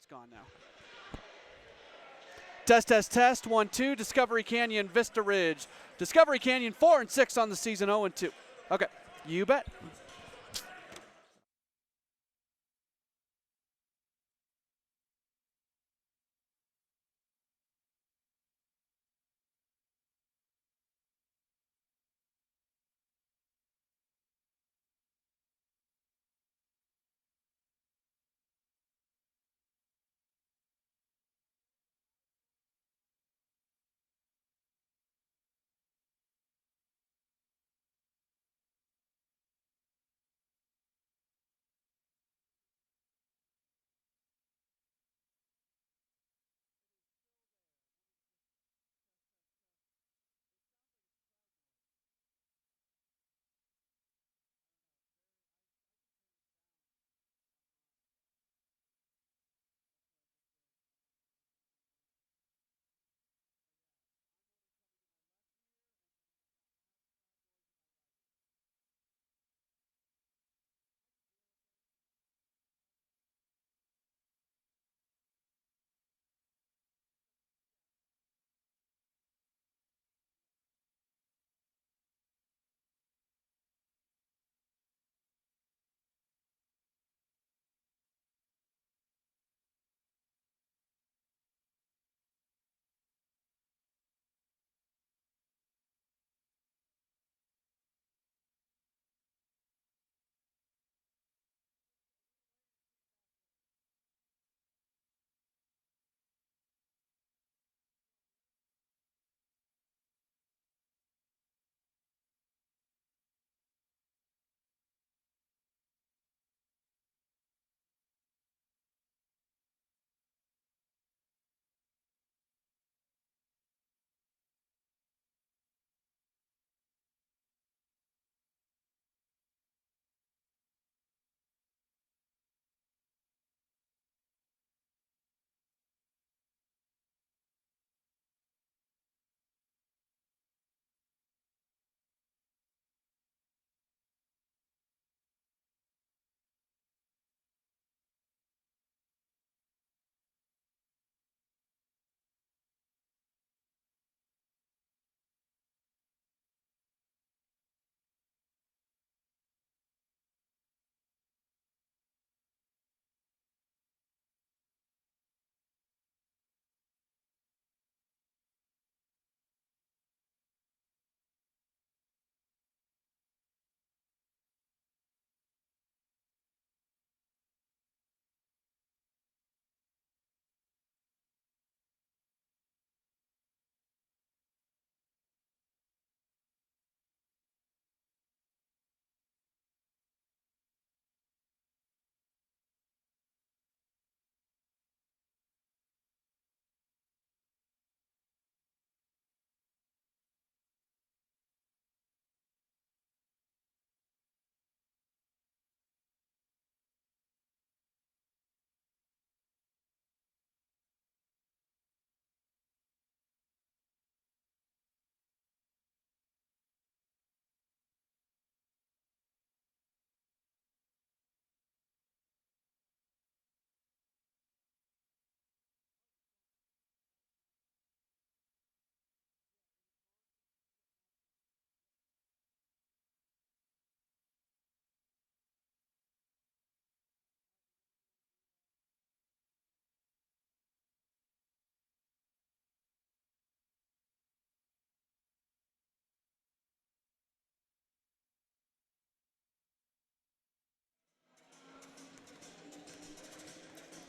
It's gone now. Test, test, test. 1, 2. Discovery Canyon, Vista Ridge. Discovery Canyon 4-6 on the season, 0-2. Okay, you bet.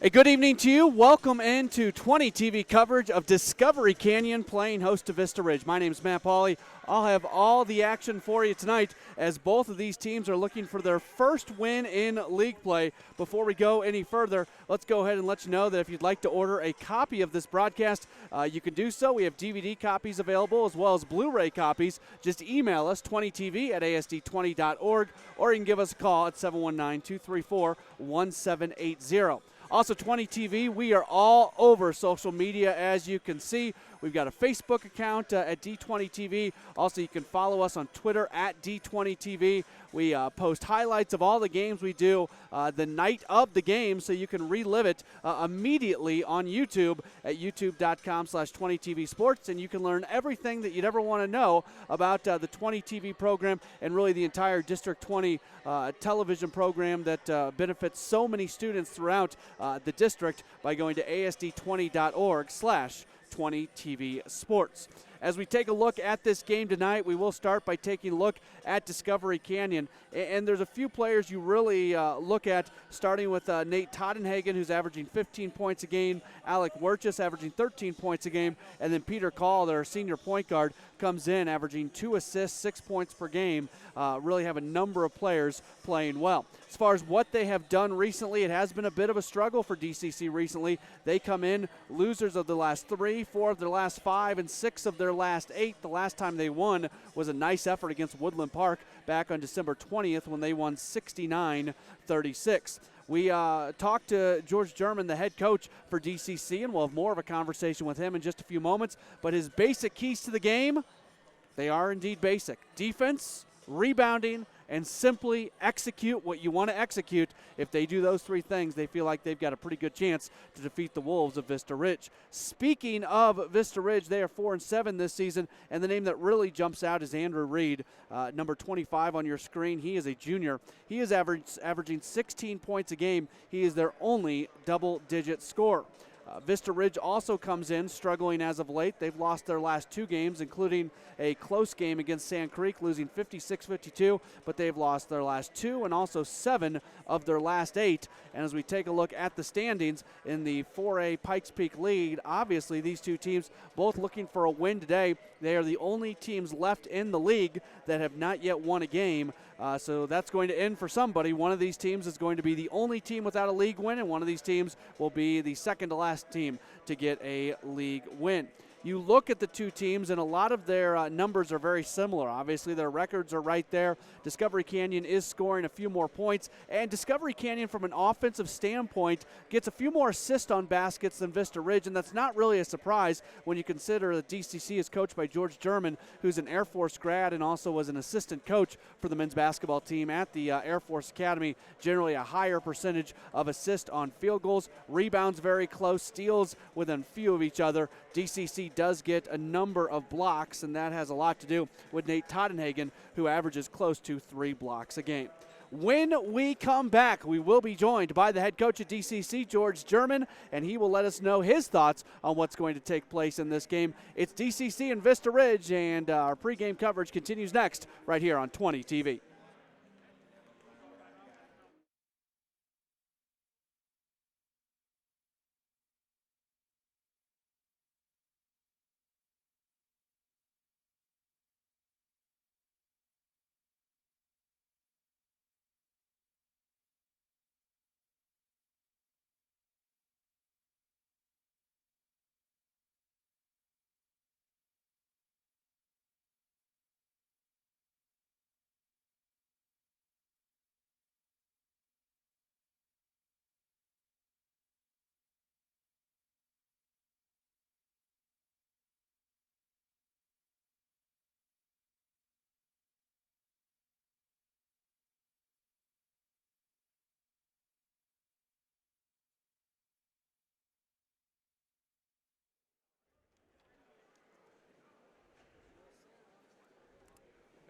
A good evening to you. Welcome into 20 TV coverage of Discovery Canyon playing host to Vista Ridge. My name is Matt Pauley. I'll have all the action for you tonight as both of these teams are looking for their first win in league play. Before we go any further, let's go ahead and let you know that if you'd like to order a copy of this broadcast, you can do so. We have DVD copies available as well as Blu-ray copies. Just email us 20tv@asd20.org, or you can give us a call at 719-234-1780. Also, 20 TV, we are all over social media, as you can see. We've got a Facebook account at D20 TV. Also, you can follow us on Twitter at D20 TV. We post highlights of all the games we do the night of the game, so you can relive it immediately on YouTube at youtube.com/20TV Sports, and you can learn everything that you'd ever want to know about the 20 TV program and really the entire District 20 television program that benefits so many students throughout the district by going to asd20.org/20 TV Sports. As we take a look at this game tonight, we will start by taking a look at Discovery Canyon. And there's a few players you really look at, starting with Nate Toddenhagen, who's averaging 15 points a game, Alec Werchus averaging 13 points a game, and then Peter Call, their senior point guard, comes in averaging 2 assists, 6 points per game. Really have a number of players playing well. As far as what they have done recently, it has been a bit of a struggle for DCC recently. They come in losers of the last 3, 4 of their last 5, and 6 of their last 8. The last time they won was a nice effort against Woodland Park back on December 20th when they won 69-36. We talked to George German, the head coach for DCC, and we'll have more of a conversation with him in just a few moments. But his basic keys to the game, they are indeed basic. Defense, rebounding, and simply execute what you want to execute. If they do those 3 things, they feel like they've got a pretty good chance to defeat the Wolves of Vista Ridge. Speaking of Vista Ridge, they are 4-7 this season, and the name that really jumps out is Andrew Reed, number 25 on your screen. He is a junior. He is averaging 16 points a game. He is their only double-digit scorer. Vista Ridge also comes in struggling as of late. They've lost their last 2 games, including a close game against Sand Creek, losing 56-52, but they've lost their last 2 and also 7 of their last 8. And as we take a look at the standings in the 4A Pikes Peak League, obviously these 2 teams both looking for a win today. They are the only teams left in the league that have not yet won a game. So that's going to end for somebody. One of these teams is going to be the only team without a league win, and one of these teams will be the second to last team to get a league win. You look at the 2 teams, and a lot of their numbers are very similar. Obviously, their records are right there. Discovery Canyon is scoring a few more points, and Discovery Canyon, from an offensive standpoint, gets a few more assists on baskets than Vista Ridge, and that's not really a surprise when you consider that DCC is coached by George German, who's an Air Force grad and also was an assistant coach for the men's basketball team at the Air Force Academy. Generally a higher percentage of assists on field goals, rebounds very close, steals within few of each other. DCC does get a number of blocks, and that has a lot to do with Nate Toddenhagen, who averages close to 3 blocks a game. When we come back, we will be joined by the head coach at DCC, George German, and he will let us know his thoughts on what's going to take place in this game. It's DCC and Vista Ridge, and our pregame coverage continues next right here on 20 TV.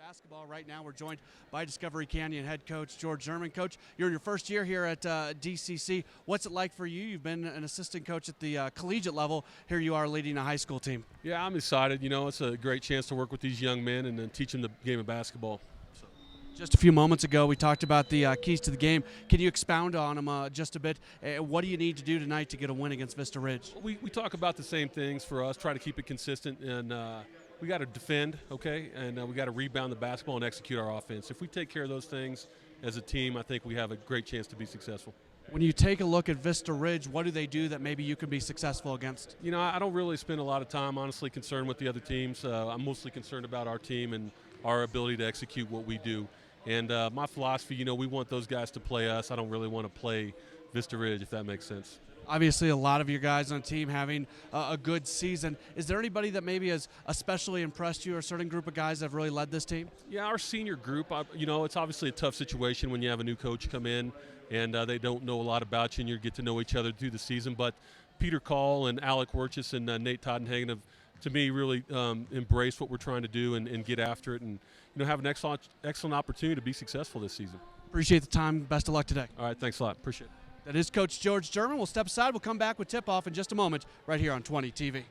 Basketball right now. We're joined by Discovery Canyon head coach George German. Coach, you're in your first year here at DCC. What's it like for you? You've been an assistant coach at the collegiate level. Here you are leading a high school team. Yeah, I'm excited. You know, it's a great chance to work with these young men and then teach them the game of basketball. Just a few moments ago, we talked about the keys to the game. Can you expound on them just a bit? What do you need to do tonight to get a win against Vista Ridge? We talk about the same things for us, try to keep it consistent, and we got to defend, okay, and we got to rebound the basketball and execute our offense. If we take care of those things as a team, I think we have a great chance to be successful. When you take a look at Vista Ridge, what do they do that maybe you can be successful against? You know, I don't really spend a lot of time, honestly, concerned with the other teams. I'm mostly concerned about our team and our ability to execute what we do. And my philosophy, you know, we want those guys to play us. I don't really want to play Vista Ridge, if that makes sense. Obviously, a lot of your guys on the team having a good season. Is there anybody that maybe has especially impressed you, or a certain group of guys that have really led this team? Yeah, our senior group, it's obviously a tough situation when you have a new coach come in and they don't know a lot about you and you get to know each other through the season. But Peter Call and Alec Werchis and Nate Toddenhagen have, to me, really embraced what we're trying to do and get after it and have an excellent opportunity to be successful this season. Appreciate the time. Best of luck today. All right, thanks a lot. Appreciate it. That is Coach George German. We'll step aside. We'll come back with tip-off in just a moment right here on 20 TV.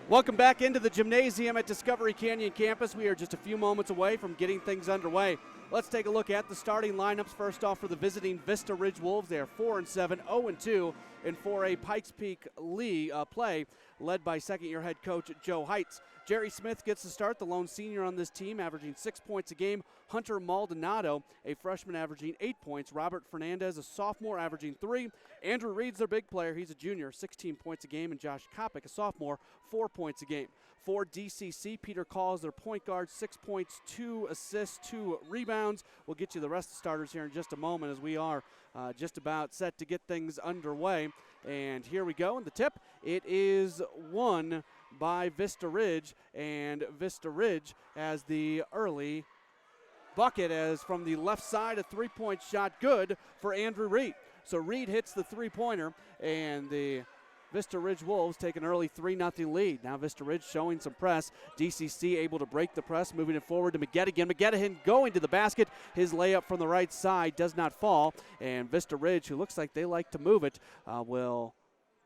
Welcome back into the gymnasium at Discovery Canyon campus. We are just a few moments away from getting things underway. Let's take a look at the starting lineups. First off, for the visiting Vista Ridge Wolves, they are 4-7, 0-2 in 4A Pikes Peak League play, led by second-year head coach Joe Heitz. Jerry Smith gets the start, the lone senior on this team, averaging 6 points a game. Hunter Maldonado, a freshman, averaging 8 points. Robert Fernandez, a sophomore, averaging 3. Andrew Reed's their big player. He's a junior, 16 points a game. And Josh Kopic, a sophomore, 4 points a game. For DCC, Peter Call is their point guard, 6 points, 2 assists, 2 rebounds. We'll get you the rest of the starters here in just a moment, as we are just about set to get things underway. And here we go. And the tip, it is won by Vista Ridge, and Vista Ridge has the early bucket, as from the left side, a three-point shot good for Andrew Reed. So Reed hits the three-pointer, and the Vista Ridge Wolves take an early 3-0 lead. Now Vista Ridge showing some press. DCC able to break the press, moving it forward to McGettigan. McGettigan going to the basket. His layup from the right side does not fall. And Vista Ridge, who looks like they like to move it, will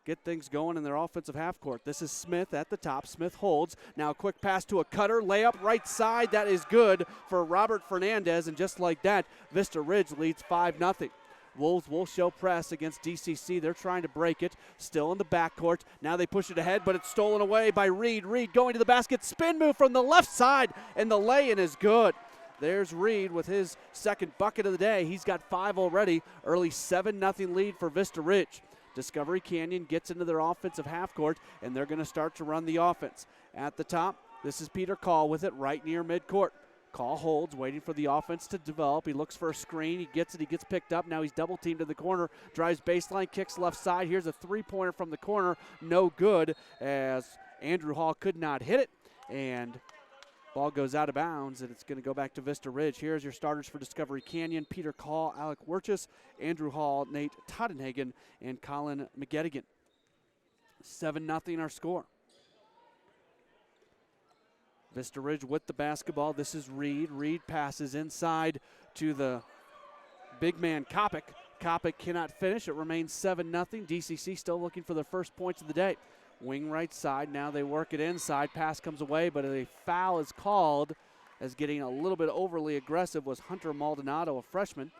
get things going in their offensive half court. This is Smith at the top. Smith holds. Now a quick pass to a cutter. Layup right side. That is good for Robert Fernandez. And just like that, Vista Ridge leads 5-0. Wolves will show press against DCC. They're trying to break it. Still in the backcourt. Now they push it ahead, but it's stolen away by Reed. Reed going to the basket. Spin move from the left side, and the lay-in is good. There's Reed with his second bucket of the day. He's got 5 already. Early 7-0 lead for Vista Ridge. Discovery Canyon gets into their offensive half court, and they're going to start to run the offense. At the top, this is Peter Call with it right near midcourt. Call holds, waiting for the offense to develop. He looks for a screen. He gets it. He gets picked up. Now he's double teamed in the corner. Drives baseline, kicks left side. Here's a three-pointer from the corner. No good, as Andrew Hall could not hit it. And ball goes out of bounds, and it's going to go back to Vista Ridge. Here's your starters for Discovery Canyon: Peter Call, Alec Werchus, Andrew Hall, Nate Tottenhagen, and Colin McGettigan. 7-0 our score. Vista Ridge with the basketball. This is Reed. Reed passes inside to the big man Kopic. Kopic cannot finish. It remains 7-0. DCC still looking for their first points of the day. Wing right side. Now they work it inside. Pass comes away, but a foul is called, as getting a little bit overly aggressive was Hunter Maldonado, a freshman.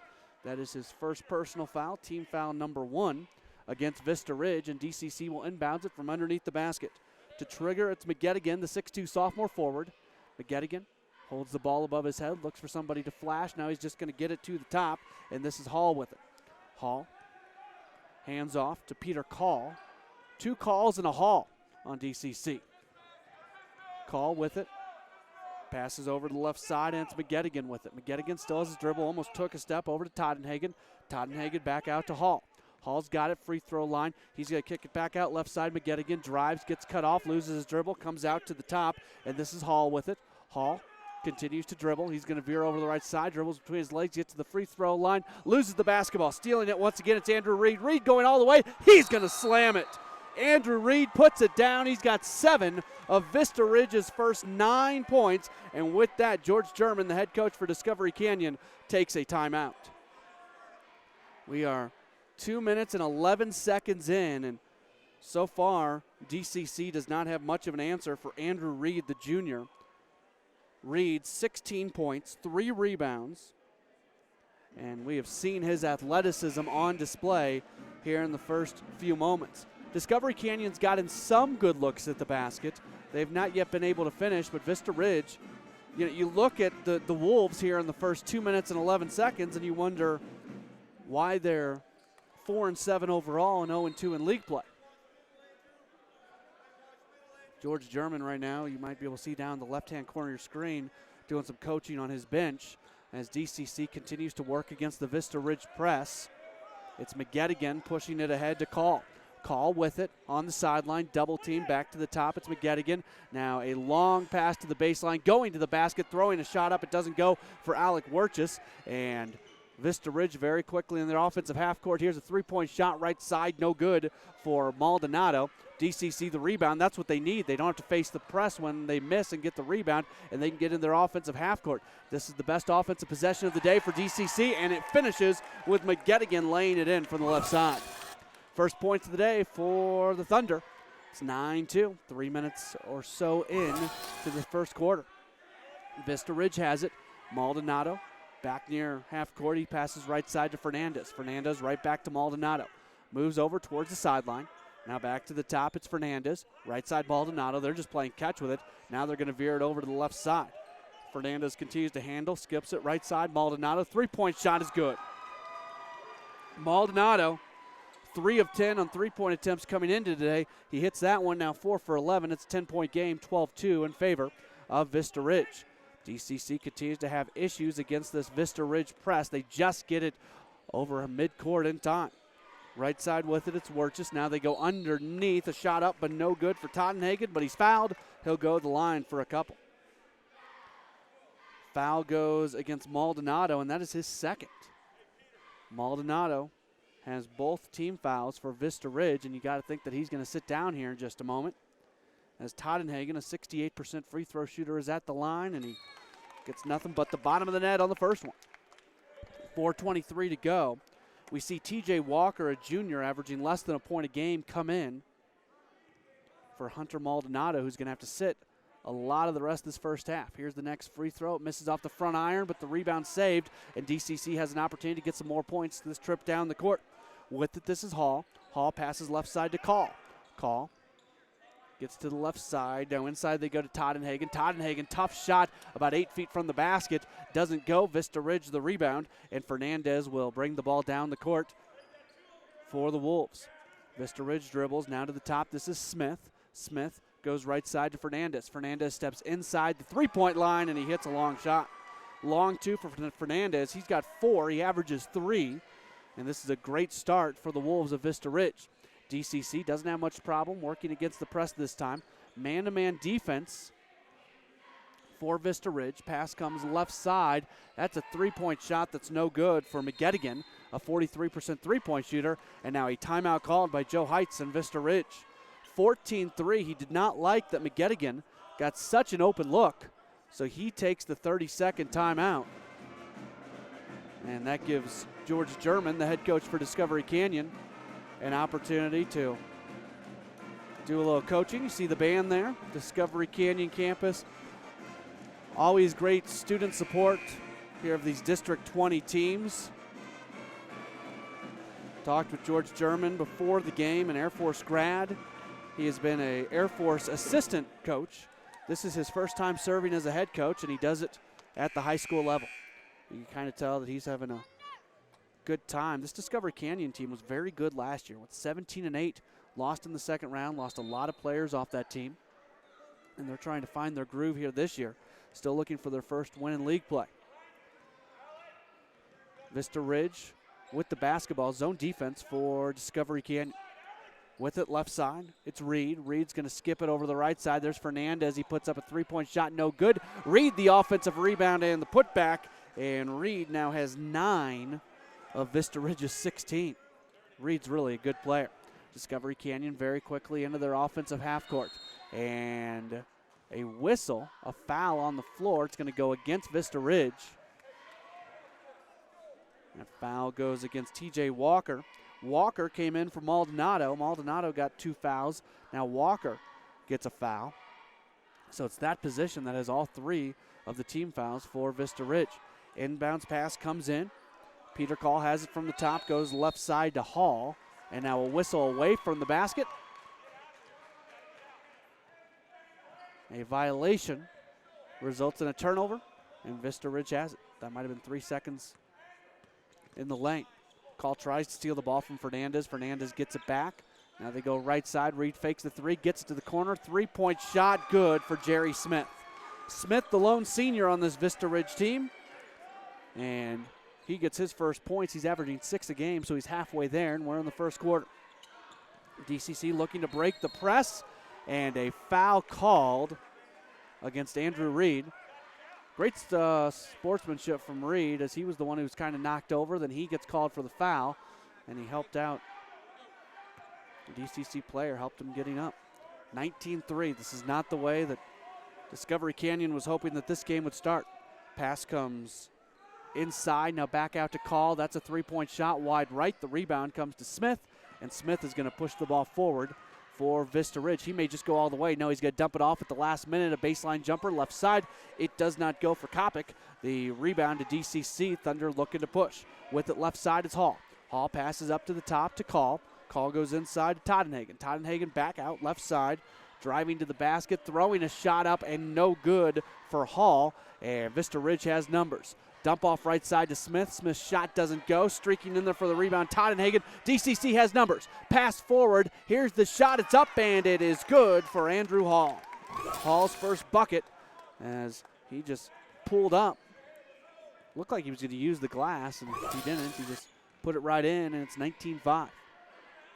That is his first personal foul, team foul number 1 against Vista Ridge, and DCC will inbounds it from underneath the basket. To trigger, it's McGettigan, the 6'2 sophomore forward. McGettigan holds the ball above his head, looks for somebody to flash. Now he's just going to get it to the top, and this is Hall with it. Hall hands off to Peter Call. 2 calls and a Hall on DCC. Call with it. Passes over to the left side, and it's McGettigan with it. McGettigan still has his dribble, almost took a step over to Tottenhagen. Tottenhagen back out to Hall. Hall's got it, free throw line. He's going to kick it back out left side. McGettigan drives, gets cut off, loses his dribble, comes out to the top, and this is Hall with it. Hall continues to dribble. He's going to veer over the right side, dribbles between his legs, gets to the free throw line, loses the basketball. Stealing it once again, it's Andrew Reed. Reed going all the way. He's going to slam it. Andrew Reed puts it down. He's got 7 of Vista Ridge's first 9 points, and with that, George German, the head coach for Discovery Canyon, takes a timeout. We are 2 minutes and 11 seconds in, and so far, DCC does not have much of an answer for Andrew Reed, the junior. Reed, 16 points, 3 rebounds, and we have seen his athleticism on display here in the first few moments. Discovery Canyon's gotten some good looks at the basket. They've not yet been able to finish, but Vista Ridge, you look at the Wolves here in the first 2 minutes and 11 seconds, and you wonder why they're 4-7 overall and 0-2 in league play. George German right now, you might be able to see down the left-hand corner of your screen, doing some coaching on his bench as DCC continues to work against the Vista Ridge press. It's McGettigan pushing it ahead to Call. Call with it on the sideline, double team back to the top. It's McGettigan. Now a long pass to the baseline, going to the basket, throwing a shot up. It doesn't go for Alec Werchus, and Vista Ridge very quickly in their offensive half court. Here's a three-point shot right side, no good for Maldonado. DCC the rebound. That's what they need. They don't have to face the press when they miss and get the rebound, and they can get in their offensive half court. This is the best offensive possession of the day for DCC, and it finishes with McGettigan laying it in from the left side. First points of the day for the Thunder. It's 9-2, 3 minutes or so in to the first quarter. Vista Ridge has it. Maldonado back near half court. He passes right side to Fernandez. Fernandez right back to Maldonado. Moves over towards the sideline. Now back to the top. It's Fernandez. Right side Maldonado. They're just playing catch with it. Now they're going to veer it over to the left side. Fernandez continues to handle. Skips it right side. Maldonado. Three-point shot is good. Maldonado, 3 of 10 on three-point attempts coming into today. He hits that one now 4 for 11. It's a 10-point game, 12-2 in favor of Vista Ridge. DCC continues to have issues against this Vista Ridge press. They just get it over a midcourt in time. Right side with it, it's Werchus. Now they go underneath. A shot up, but no good for Tottenhagen, but he's fouled. He'll go to the line for a couple. Foul goes against Maldonado, and that is his second. Maldonado has both team fouls for Vista Ridge, and you got to think that he's going to sit down here in just a moment. As Toddenhagen, a 68% free throw shooter, is at the line, and he gets nothing but the bottom of the net on the first one. 4:23 to go. We see TJ Walker, a junior, averaging less than a point a game, come in for Hunter Maldonado, who's going to have to sit a lot of the rest of this first half. Here's the next free throw. It misses off the front iron, but the rebound saved, and DCC has an opportunity to get some more points this trip down the court. With it, this is Hall. Hall passes left side to Call. Call gets to the left side. Now inside they go to Toddenhagen. Toddenhagen, tough shot, about 8 feet from the basket. Doesn't go. Vista Ridge the rebound, and Fernandez will bring the ball down the court for the Wolves. Vista Ridge dribbles now to the top. This is Smith. Smith goes right side to Fernandez. Fernandez steps inside the three-point line, and he hits a long shot. Long two for Fernandez. He's got 4. He averages 3, and this is a great start for the Wolves of Vista Ridge. DCC doesn't have much problem working against the press this time. Man-to-man defense for Vista Ridge. Pass comes left side. That's a three-point shot that's no good for McGettigan, a 43% three-point shooter, and now a timeout called by Joe Heitz and Vista Ridge. 14-3. He did not like that McGettigan got such an open look, so he takes the 30-second timeout. And that gives George German, the head coach for Discovery Canyon, an opportunity to do a little coaching. You see the band there, Discovery Canyon campus. Always great student support here of these District 20 teams. Talked with George German before the game, an Air Force grad. He has been an Air Force assistant coach. This is his first time serving as a head coach, and he does it at the high school level. You can kind of tell that he's having a good time. This Discovery Canyon team was very good last year with 17-8, lost in the second round, lost a lot of players off that team, and they're trying to find their groove here this year, still looking for their first win in league play. Vista Ridge with the basketball, zone defense for Discovery Canyon. With it left side, it's Reed. Reed's going to skip it over the right side. There's Fernandez. He puts up a three-point shot, no good. Reed the offensive rebound and the putback, and Reed now has 9 of Vista Ridge's 16. Reed's really a good player. Discovery Canyon very quickly into their offensive half court. And a whistle, a foul on the floor. It's going to go against Vista Ridge. That foul goes against TJ Walker. Walker came in for Maldonado. Maldonado got 2 fouls. Now Walker gets a foul. So it's that position that has all 3 of the team fouls for Vista Ridge. Inbounds pass comes in. Peter Call has it from the top, goes left side to Hall, and now a whistle away from the basket. A violation results in a turnover, and Vista Ridge has it. That might have been 3 seconds in the lane. Call tries to steal the ball from Fernandez. Fernandez gets it back. Now they go right side. Reed fakes the 3, gets it to the corner. 3-point shot, good for Jerry Smith. Smith, the lone senior on this Vista Ridge team, and he gets his first points. He's averaging 6 a game, so he's halfway there, and we're in the first quarter. DCC looking to break the press, and a foul called against Andrew Reed. Great sportsmanship from Reed, as he was the one who was kind of knocked over. Then he gets called for the foul, and he helped out. The DCC player helped him getting up. 19-3. This is not the way that Discovery Canyon was hoping that this game would start. Pass comes inside, now back out to Call. That's a 3-point shot wide right. The rebound comes to Smith, and Smith is going to push the ball forward for Vista Ridge. He may just go all the way. No, he's going to dump it off at the last minute. A baseline jumper left side. It does not go for Kopic. The rebound to DCC. Thunder looking to push. With it left side, it's Hall. Hall passes up to the top to Call. Call goes inside to Toddenhagen. Toddenhagen back out left side. Driving to the basket, throwing a shot up, and no good for Hall. And Vista Ridge has numbers. Dump off right side to Smith. Smith's shot doesn't go. Streaking in there for the rebound, Toddenhagen. DCC has numbers. Pass forward. Here's the shot. It's up, and it is good for Andrew Hall. Hall's first bucket as he just pulled up. Looked like he was going to use the glass, and he didn't. He just put it right in, and it's 19-5.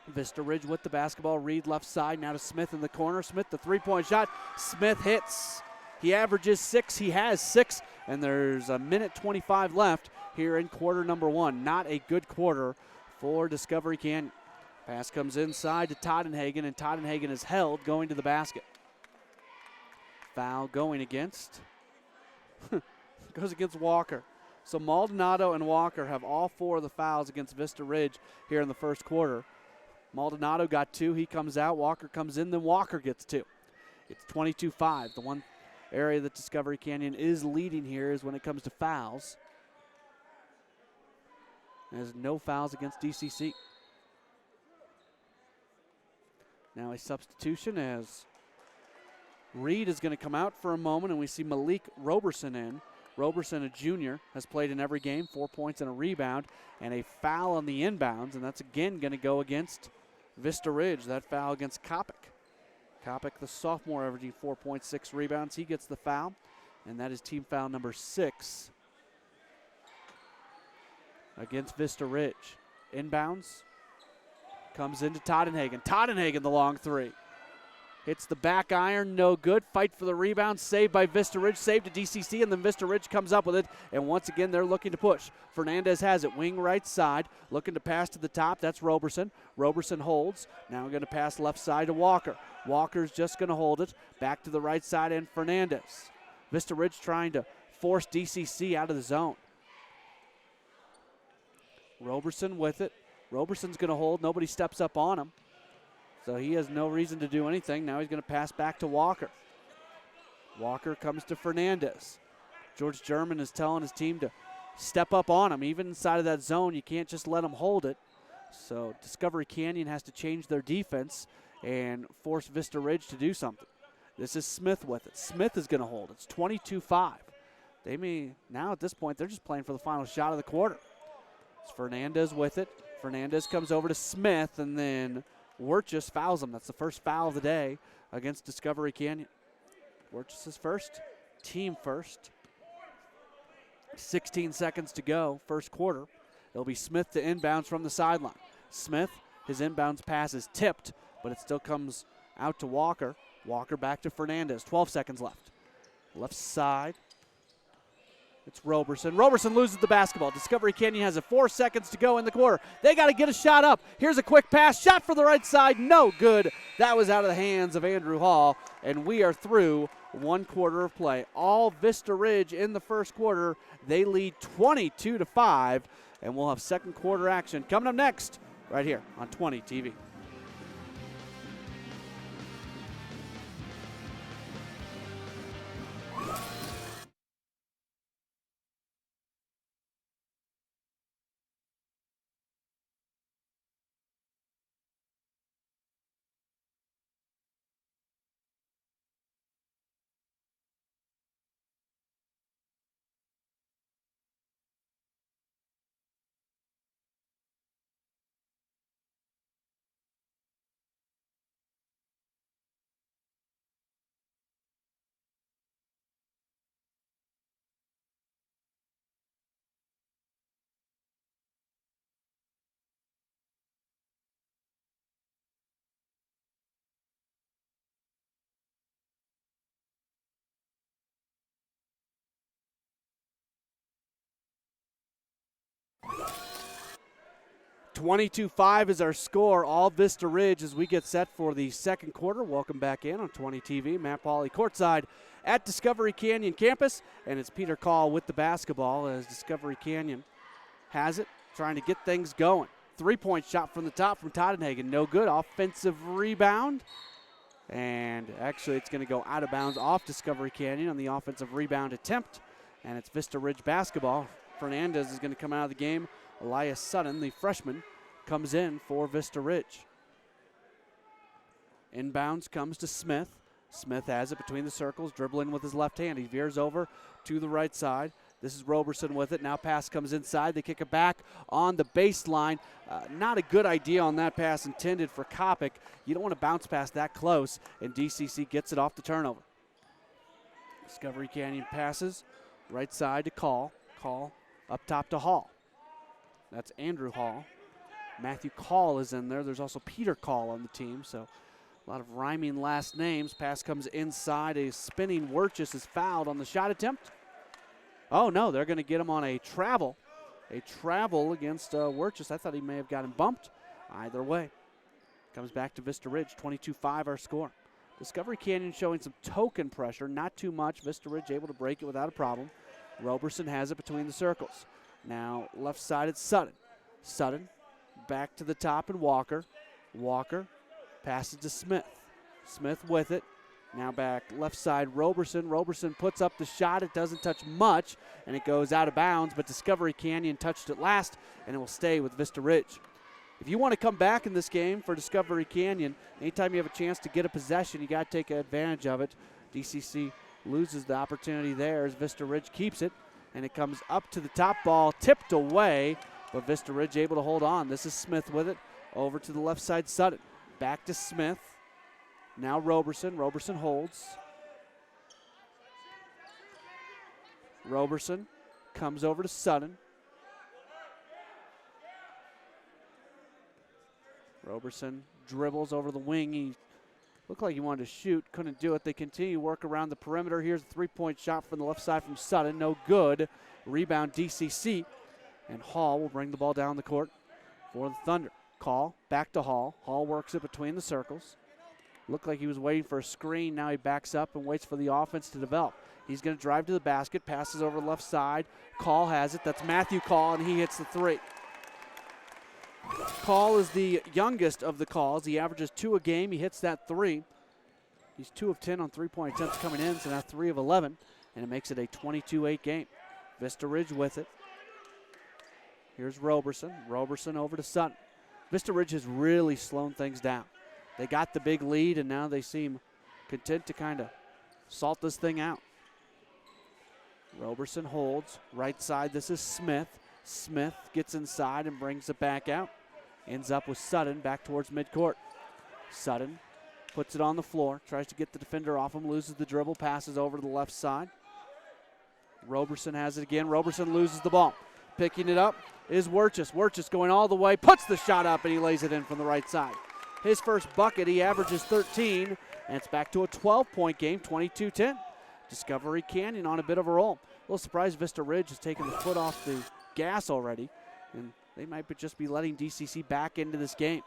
Vista Ridge with the basketball. Reed left side. Now to Smith in the corner. Smith, the three-point shot. Smith hits. He averages 6. He has 6. And there's a minute 25 left here in quarter number 1. Not a good quarter for Discovery Canyon. Pass comes inside to Tottenhagen, and Tottenhagen is held going to the basket. Foul going against, goes against Walker. So Maldonado and Walker have all 4 of the fouls against Vista Ridge here in the first quarter. Maldonado got 2, he comes out, Walker comes in, then Walker gets 2. It's 22-5. The one area that Discovery Canyon is leading here is when it comes to fouls. There's no fouls against DCC. Now a substitution as Reed is going to come out for a moment, and we see Malik Roberson in. Roberson, a junior, has played in every game, 4 points and a rebound, and a foul on the inbounds, and that's again going to go against Vista Ridge. That foul against Kopic. Kopic, the sophomore, averaging 4.6 rebounds. He gets the foul, and that is team foul number 6 against Vista Ridge. Inbounds comes into Tottenhagen. Tottenhagen, the long 3. Hits the back iron, no good. Fight for the rebound, saved by Vista Ridge, saved to DCC, and then Vista Ridge comes up with it. And once again, they're looking to push. Fernandez has it, wing right side, looking to pass to the top. That's Roberson. Roberson holds. Now we're going to pass left side to Walker. Walker's just going to hold it. Back to the right side, and Fernandez. Vista Ridge trying to force DCC out of the zone. Roberson with it. Roberson's going to hold. Nobody steps up on him. So he has no reason to do anything. Now he's going to pass back to Walker. Walker comes to Fernandez. George German is telling his team to step up on him. Even inside of that zone, you can't just let him hold it. So Discovery Canyon has to change their defense and force Vista Ridge to do something. This is Smith with it. Smith is going to hold. It's 22-5. They may, now at this point, they're just playing for the final shot of the quarter. It's Fernandez with it. Fernandez comes over to Smith, and then Wirt just fouls him. That's the first foul of the day against Discovery Canyon. Wirt is first, team first. 16 seconds to go, first quarter. It'll be Smith to inbounds from the sideline. Smith, his inbounds pass is tipped, but it still comes out to Walker. Walker back to Fernandez, 12 seconds left. Left side. It's Roberson. Roberson loses the basketball. Discovery Canyon has 4 seconds to go in the quarter. They got to get a shot up. Here's a quick pass. Shot for the right side. No good. That was out of the hands of Andrew Hall, and we are through 1 quarter of play. All Vista Ridge in the first quarter. They lead 22-5, and we'll have second quarter action coming up next right here on 20 TV. $22-5 is our score. All Vista Ridge as we get set for the second quarter. Welcome back in on 20 TV. Matt Pauley courtside at Discovery Canyon campus, and it's Peter Call with the basketball as Discovery Canyon has it, trying to get things going. 3-point shot from the top from Tottenhagen. No good. Offensive rebound. And actually it's going to go out of bounds off Discovery Canyon on the offensive rebound attempt. And it's Vista Ridge basketball. Fernandez is going to come out of the game. Elias Sutton, the freshman, comes in for Vista Ridge. Inbounds comes to Smith. Smith has it between the circles, dribbling with his left hand. He veers over to the right side. This is Roberson with it. Now pass comes inside. They kick it back on the baseline. Not a good idea on that pass intended for Kopic. You don't want to bounce past that close, and DCC gets it off the turnover. Discovery Canyon passes right side to Call. Call up top to Hall. That's Andrew Hall. Matthew Call is in there. There's also Peter Call on the team, so a lot of rhyming last names. Pass comes inside. A spinning Wirtjes is fouled on the shot attempt. Oh, no, they're going to get him on a travel. a travel against Wirtjes. I thought he may have gotten bumped. Either way, comes back to Vista Ridge, 22-5 our score. Discovery Canyon showing some token pressure, not too much. Vista Ridge able to break it without a problem. Roberson has it between the circles. Now left side it's Sutton. Sutton back to the top and Walker. Walker passes to Smith. Smith with it. Now back left side Roberson. Roberson puts up the shot. It doesn't touch much and it goes out of bounds, but Discovery Canyon touched it last and it will stay with Vista Ridge. If you want to come back in this game for Discovery Canyon, anytime you have a chance to get a possession, you got to take advantage of it. DCC loses the opportunity there as Vista Ridge keeps it, and it comes up to the top, ball tipped away, but Vista Ridge able to hold on. This is Smith with it, over to the left side, Sutton. Back to Smith. Now Roberson. Roberson holds. Roberson comes over to Sutton. Roberson dribbles over the wing. He looked like he wanted to shoot, couldn't do it. They continue to work around the perimeter. Here's a three-point shot from the left side from Sutton. No good. Rebound DCC. And Hall will bring the ball down the court for the Thunder. Call back to Hall. Hall works it between the circles. Looked like he was waiting for a screen. Now he backs up and waits for the offense to develop. He's going to drive to the basket, passes over the left side. Call has it. That's Matthew Call, and he hits the three. Call is the youngest of the Calls. He averages 2 a game. He hits that 3. He's 2 of 10 on three-point attempts coming in, so now 3 of 11, and it makes it a 22-8 game. Vista Ridge with it. Here's Roberson. Roberson over to Sutton. Vista Ridge has really slowed things down. They got the big lead, and now they seem content to kind of salt this thing out. Roberson holds. Right side, this is Smith. Smith gets inside and brings it back out. Ends up with Sutton back towards midcourt. Sutton puts it on the floor, tries to get the defender off him, loses the dribble, passes over to the left side. Roberson has it again. Roberson loses the ball. Picking it up is Wirtjes. Wirtjes going all the way, puts the shot up, and he lays it in from the right side. His first bucket, he averages 13, and it's back to a 12-point game, 22-10. Discovery Canyon on a bit of a roll. A little surprised Vista Ridge has taken the foot off the gas already, and they might just be letting DCC back into this game.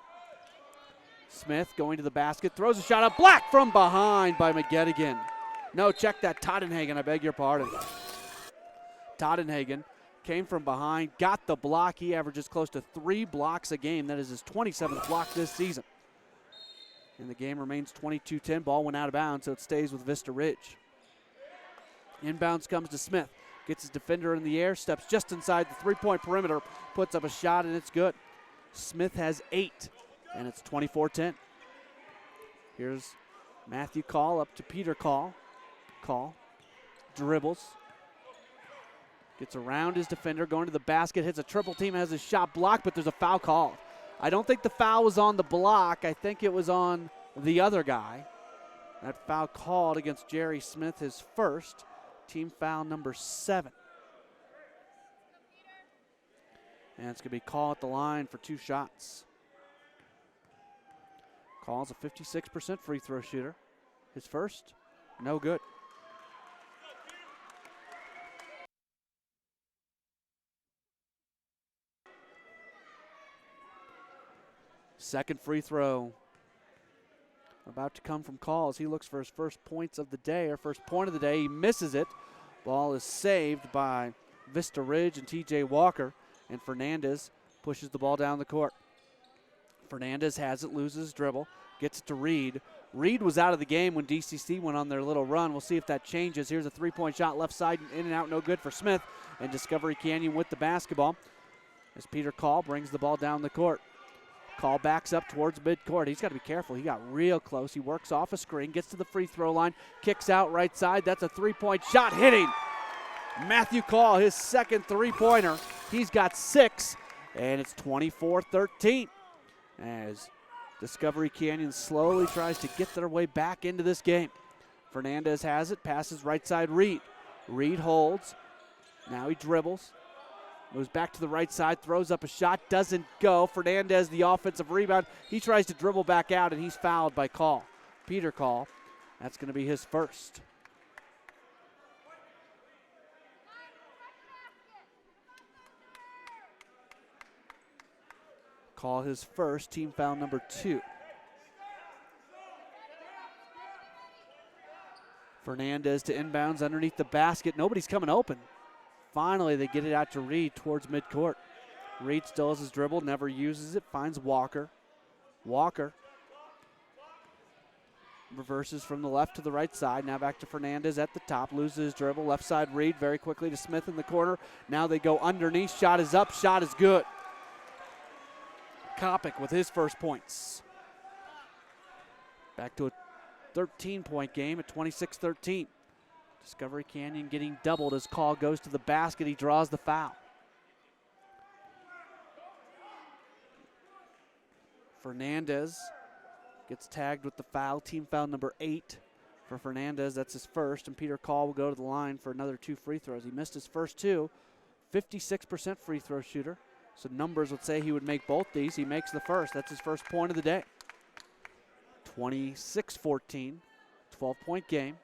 Smith going to the basket, throws a shot up, blocked from behind by McGettigan. No, check that, Toddenhagen, I beg your pardon. Toddenhagen came from behind, got the block. He averages close to 3 blocks a game. That is his 27th block this season. And the game remains 22-10. Ball went out of bounds, so it stays with Vista Ridge. Inbounds comes to Smith. Gets his defender in the air, steps just inside the three-point perimeter, puts up a shot, and it's good. Smith has 8, and it's 24-10. Here's Matthew Call up to Peter Call. Call dribbles. Gets around his defender, going to the basket, hits a triple team, has his shot blocked, but there's a foul called. I don't think the foul was on the block. I think it was on the other guy. That foul called against Jerry Smith, his first. Team foul number 7. And it's going to be Call at the line for 2 shots. Call's a 56% free throw shooter. His first, no good. Second free throw about to come from Call as he looks for his first points of the day, or first point of the day. He misses it. Ball is saved by Vista Ridge and TJ Walker, and Fernandez pushes the ball down the court. Fernandez has it, loses dribble, gets it to Reed. Reed was out of the game when DCC went on their little run. We'll see if that changes. Here's a three-point shot left side, in and out, no good for Smith, and Discovery Canyon with the basketball as Peter Call brings the ball down the court. Call backs up towards midcourt. He's got to be careful. He got real close. He works off a screen, gets to the free throw line, kicks out right side. That's a three-point shot hitting. Matthew Call, his second three-pointer. He's got 6, and it's 24-13 as Discovery Canyon slowly tries to get their way back into this game. Fernandez has it, passes right side Reed. Reed holds. Now he dribbles. Moves back to the right side, throws up a shot, doesn't go. Fernandez, the offensive rebound. He tries to dribble back out, and he's fouled by Call. Peter Call. That's going to be his first. Call his first, team foul number 2. Fernandez to inbounds underneath the basket. Nobody's coming open. Finally, they get it out to Reed towards midcourt. Reed still has his dribble, never uses it, finds Walker. Walker reverses from the left to the right side. Now back to Fernandez at the top, loses his dribble. Left side Reed very quickly to Smith in the corner. Now they go underneath. Shot is up, shot is good. Kopic with his first points. Back to a 13-point game at 26-13. Discovery Canyon getting doubled as Call goes to the basket. He draws the foul. Fernandez gets tagged with the foul. Team foul number 8 for Fernandez. That's his first. And Peter Call will go to the line for another 2 free throws. He missed his first 2. 56% free throw shooter. So numbers would say he would make both these. He makes the first. That's his first point of the day. 26-14. 12-point game.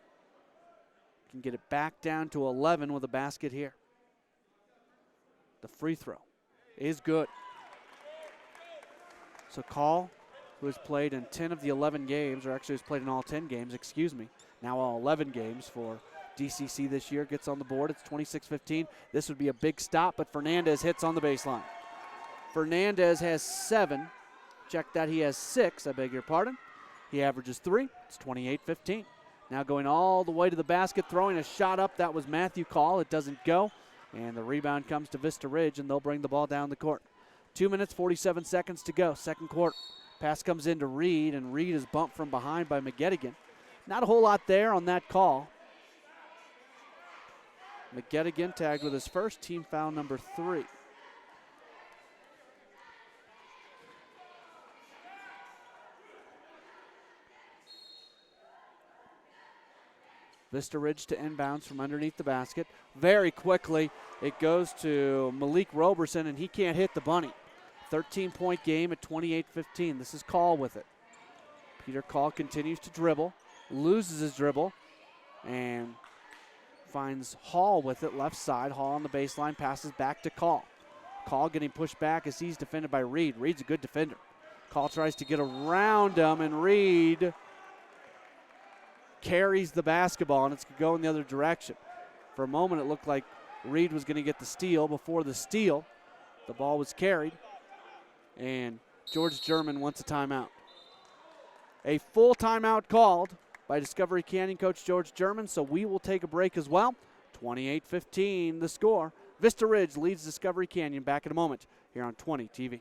Can get it back down to 11 with a basket here. The free throw is good. So Call, who has played in 10 of the 11 games, or actually has played in all 10 games, now all 11 games for DCC this year, gets on the board. It's 26-15. This would be a big stop, but Fernandez hits on the baseline. Fernandez has 7. Check that, he has 6, I beg your pardon. He averages 3. It's 28-15. Now going all the way to the basket, throwing a shot up. That was Matthew Call. It doesn't go. And the rebound comes to Vista Ridge, and they'll bring the ball down the court. 2 minutes, 47 seconds to go, second quarter. Pass comes into Reed, and Reed is bumped from behind by McGettigan. Not a whole lot there on that call. McGettigan tagged with his first, team foul number 3. Vista Ridge to inbounds from underneath the basket. Very quickly, it goes to Malik Roberson, and he can't hit the bunny. 13-point game at 28-15. This is Call with it. Peter Call continues to dribble, loses his dribble, and finds Hall with it, left side. Hall on the baseline, passes back to Call. Call getting pushed back as he's defended by Reed. Reed's a good defender. Call tries to get around him, and Reed carries the basketball, and it's going to go in the other direction. For a moment, it looked like Reed was going to get the steal. Before the steal, the ball was carried, and George German wants a timeout. A full timeout called by Discovery Canyon coach George German, so we will take a break as well. 28-15 the score. Vista Ridge leads Discovery Canyon. Back in a moment here on 20 TV.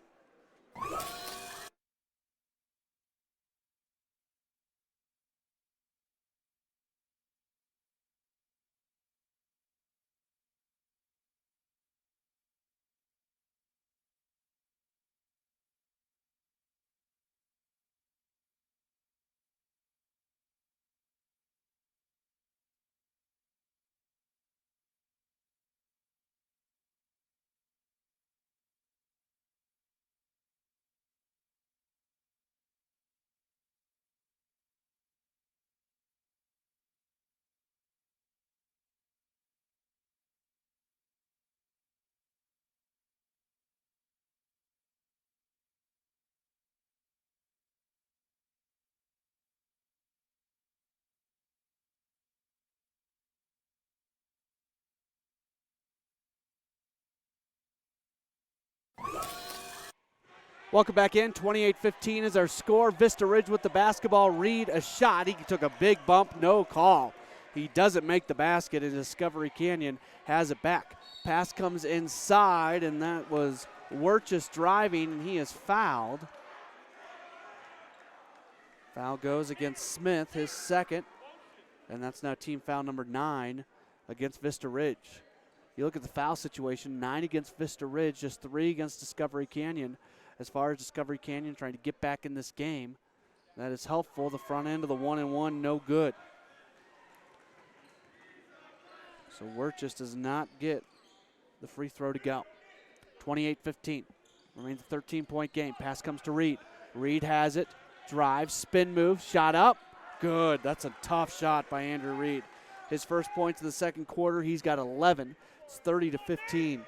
Welcome back in. 28-15 is our score. Vista Ridge with the basketball. Reed a shot. He took a big bump. No call. He doesn't make the basket, and Discovery Canyon has it back. Pass comes inside, and that was Wirtjes driving, and he is fouled. Foul goes against Smith, his second, and that's now team foul number 9 against Vista Ridge. You look at the foul situation, 9 against Vista Ridge, just 3 against Discovery Canyon. As far as Discovery Canyon trying to get back in this game, that is helpful. The front end of the 1-and-1, no good. So Wirtjes does not get the free throw to go. 28-15, remains a 13-point game. Pass comes to Reed. Reed has it, drives, spin move, shot up. Good, that's a tough shot by Andrew Reed. His first points of the second quarter, he's got 11. It's 30-15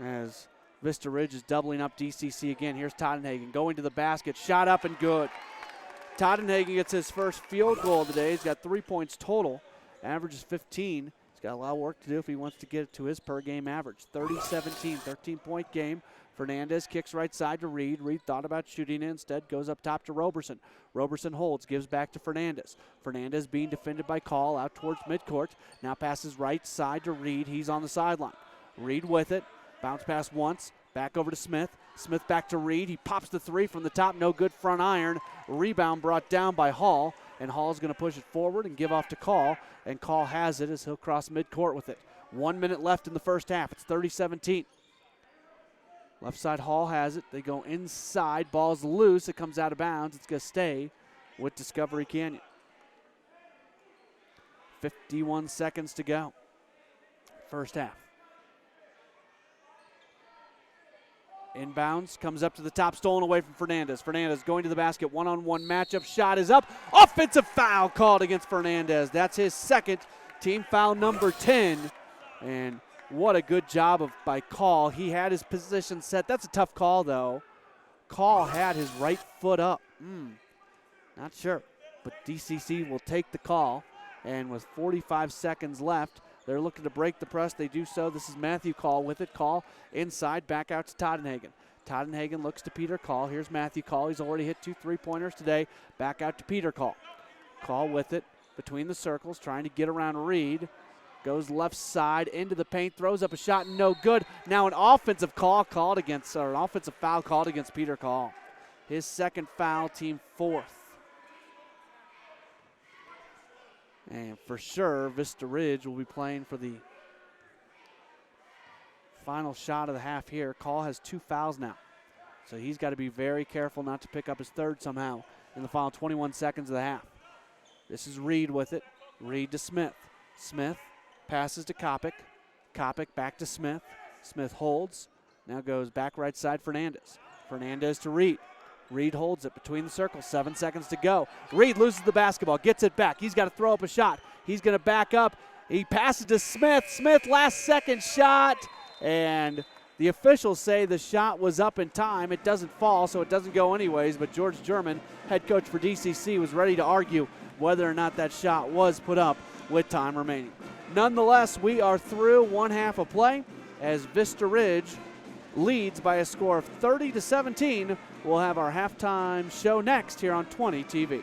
as Vista Ridge is doubling up DCC again. Here's Tottenhagen going to the basket. Shot up and good. Tottenhagen gets his first field goal of the day. He's got 3 points total. Averages 15. He's got a lot of work to do if he wants to get it to his per-game average. 30-17, 13-point game. Fernandez kicks right side to Reed. Reed thought about shooting it. Instead goes up top to Roberson. Roberson holds, gives back to Fernandez. Fernandez being defended by Call out towards midcourt. Now passes right side to Reed. He's on the sideline. Reed with it. Bounce pass once. Back over to Smith. Smith back to Reed. He pops the three from the top. No good, front iron. Rebound brought down by Hall. And Hall's going to push it forward and give off to Call. And Call has it as he'll cross midcourt with it. 1 minute left in the first half. It's 30-17. Left side, Hall has it. They go inside. Ball's loose. It comes out of bounds. It's going to stay with Discovery Canyon. 51 seconds to go. First half. Inbounds, comes up to the top, stolen away from Fernandez. Fernandez going to the basket, one-on-one matchup. Shot is up. Offensive foul called against Fernandez. That's his second, team foul number 10. And what a good job by Call. He had his position set. That's a tough call, though. Call had his right foot up. Not sure, but DCC will take the call. And with 45 seconds left, they're looking to break the press. They do so. This is Matthew Call with it. Call inside, back out to Tottenhagen. Tottenhagen looks to Peter Call. Here's Matthew Call. He's already hit 2 3-pointers today. Back out to Peter Call. Call with it between the circles, trying to get around Reed. Goes left side into the paint, throws up a shot, no good. Now an offensive foul called against Peter Call. His second foul, team fourth. And for sure, Vista Ridge will be playing for the final shot of the half here. Call has 2 fouls now. So he's got to be very careful not to pick up his third somehow in the final 21 seconds of the half. This is Reed with it. Reed to Smith. Smith passes to Kopic. Kopic back to Smith. Smith holds. Now goes back right side Fernandez. Fernandez to Reed. Reed holds it between the circles. 7 seconds to go. Reed loses the basketball, gets it back. He's got to throw up a shot. He's going to back up. He passes to Smith. Smith, last second shot. And the officials say the shot was up in time. It doesn't fall, so it doesn't go anyways. But George German, head coach for DCC, was ready to argue whether or not that shot was put up with time remaining. Nonetheless, we are through one half of play as Vista Ridge leads by a score of 30-17. We'll have our halftime show next here on 20 TV.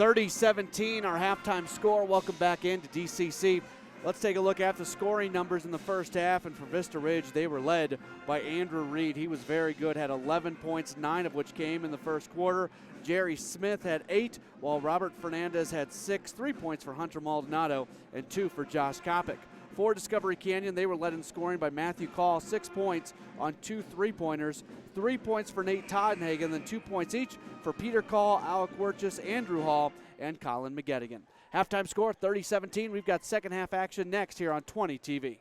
30-17, our halftime score. Welcome back into DCC. Let's take a look at the scoring numbers in the first half. And for Vista Ridge, they were led by Andrew Reed. He was very good, had 11 points, 9 of which came in the first quarter. Jerry Smith had 8, while Robert Fernandez had 6, 3 points for Hunter Maldonado, and 2 for Josh Kopic. For Discovery Canyon, they were led in scoring by Matthew Call, 6 points on 2 3-pointers, 3 points for Nate Toddenhagen, then 2 points each for Peter Call, Alec Werchus, Andrew Hall, and Colin McGettigan. Halftime score 30-17. We've got second half action next here on 20 TV.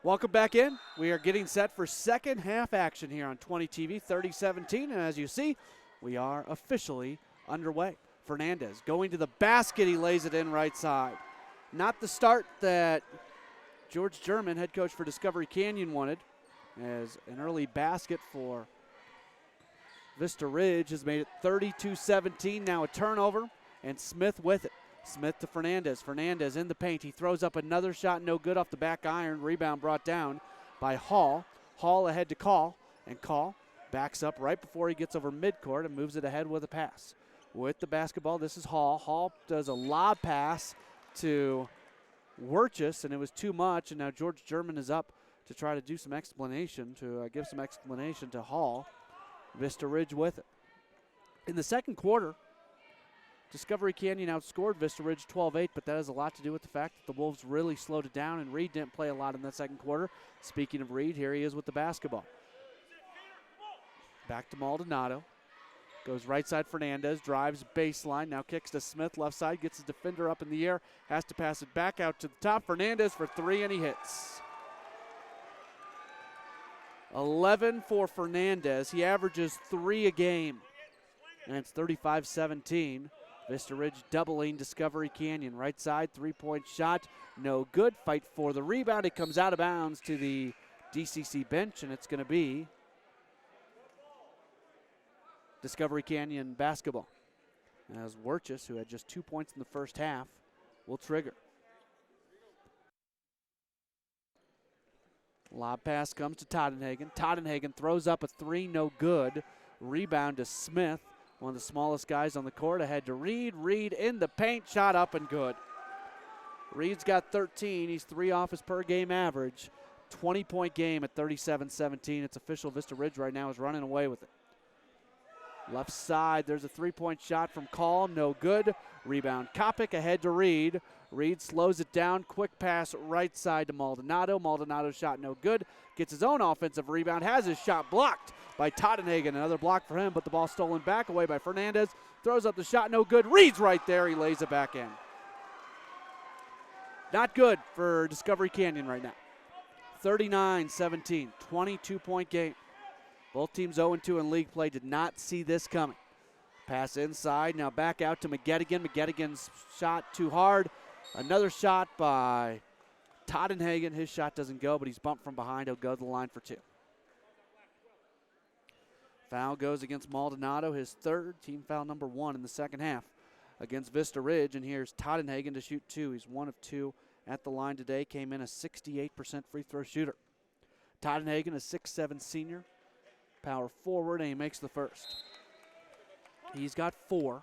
Welcome back in. We are getting set for second half action here on 20 TV, 30-17. And as you see, we are officially underway. Fernandez going to the basket. He lays it in right side. Not the start that George German, head coach for Discovery Canyon, wanted, as an early basket for Vista Ridge has made it 32-17. Now a turnover, and Smith with it. Smith to Fernandez. Fernandez in the paint. He throws up another shot, no good off the back iron. Rebound brought down by Hall. Hall ahead to Call, and Call backs up right before he gets over midcourt and moves it ahead with a pass. With the basketball, this is Hall. Hall does a lob pass to Werchus, and it was too much, and now George German is up to try to do some explanation, to give some explanation to Hall. Vista Ridge with it. In the second quarter, Discovery Canyon outscored Vista Ridge 12-8, but that has a lot to do with the fact that the Wolves really slowed it down, and Reed didn't play a lot in that second quarter. Speaking of Reed, here he is with the basketball. Back to Maldonado. Goes right side Fernandez, drives baseline, now kicks to Smith, left side, gets his defender up in the air, has to pass it back out to the top. Fernandez for 3, and he hits. 11 for Fernandez. He averages 3 a game, and it's 35-17. Vista Ridge doubling Discovery Canyon. Right side, three-point shot, no good. Fight for the rebound. It comes out of bounds to the DCC bench, and it's going to be Discovery Canyon basketball. as Wirchus, who had just 2 points in the first half, will trigger. Lob pass comes to Tottenhagen. Tottenhagen throws up a three, no good. Rebound to Smith, one of the smallest guys on the court. Ahead to Reed. Reed in the paint, shot up and good. Reed's got 13. He's 3 off his per game average. 20-point game at 37-17. It's official. Vista Ridge right now is running away with it. Left side, there's a 3-point shot from Call, no good. Rebound, Kopic ahead to Reed. Reed slows it down, quick pass right side to Maldonado. Maldonado's shot no good. Gets his own offensive rebound, has his shot blocked by Tottenhagen. Another block for him, but the ball stolen back away by Fernandez. Throws up the shot, no good. Reed's right there, he lays it back in. Not good for Discovery Canyon right now. 39-17, 22-point game. Both teams 0-2 in league play, did not see this coming. Pass inside, now back out to McGettigan. McGettigan's shot too hard. Another shot by Tottenhagen. His shot doesn't go, but he's bumped from behind. He'll go to the line for 2. Foul goes against Maldonado, his 3rd, team foul number 1 in the second half against Vista Ridge. And here's Tottenhagen to shoot 2. He's 1 of 2 at the line today. Came in a 68% free throw shooter. Tottenhagen, a 6'7 senior. Power forward, and he makes the first. He's got 4.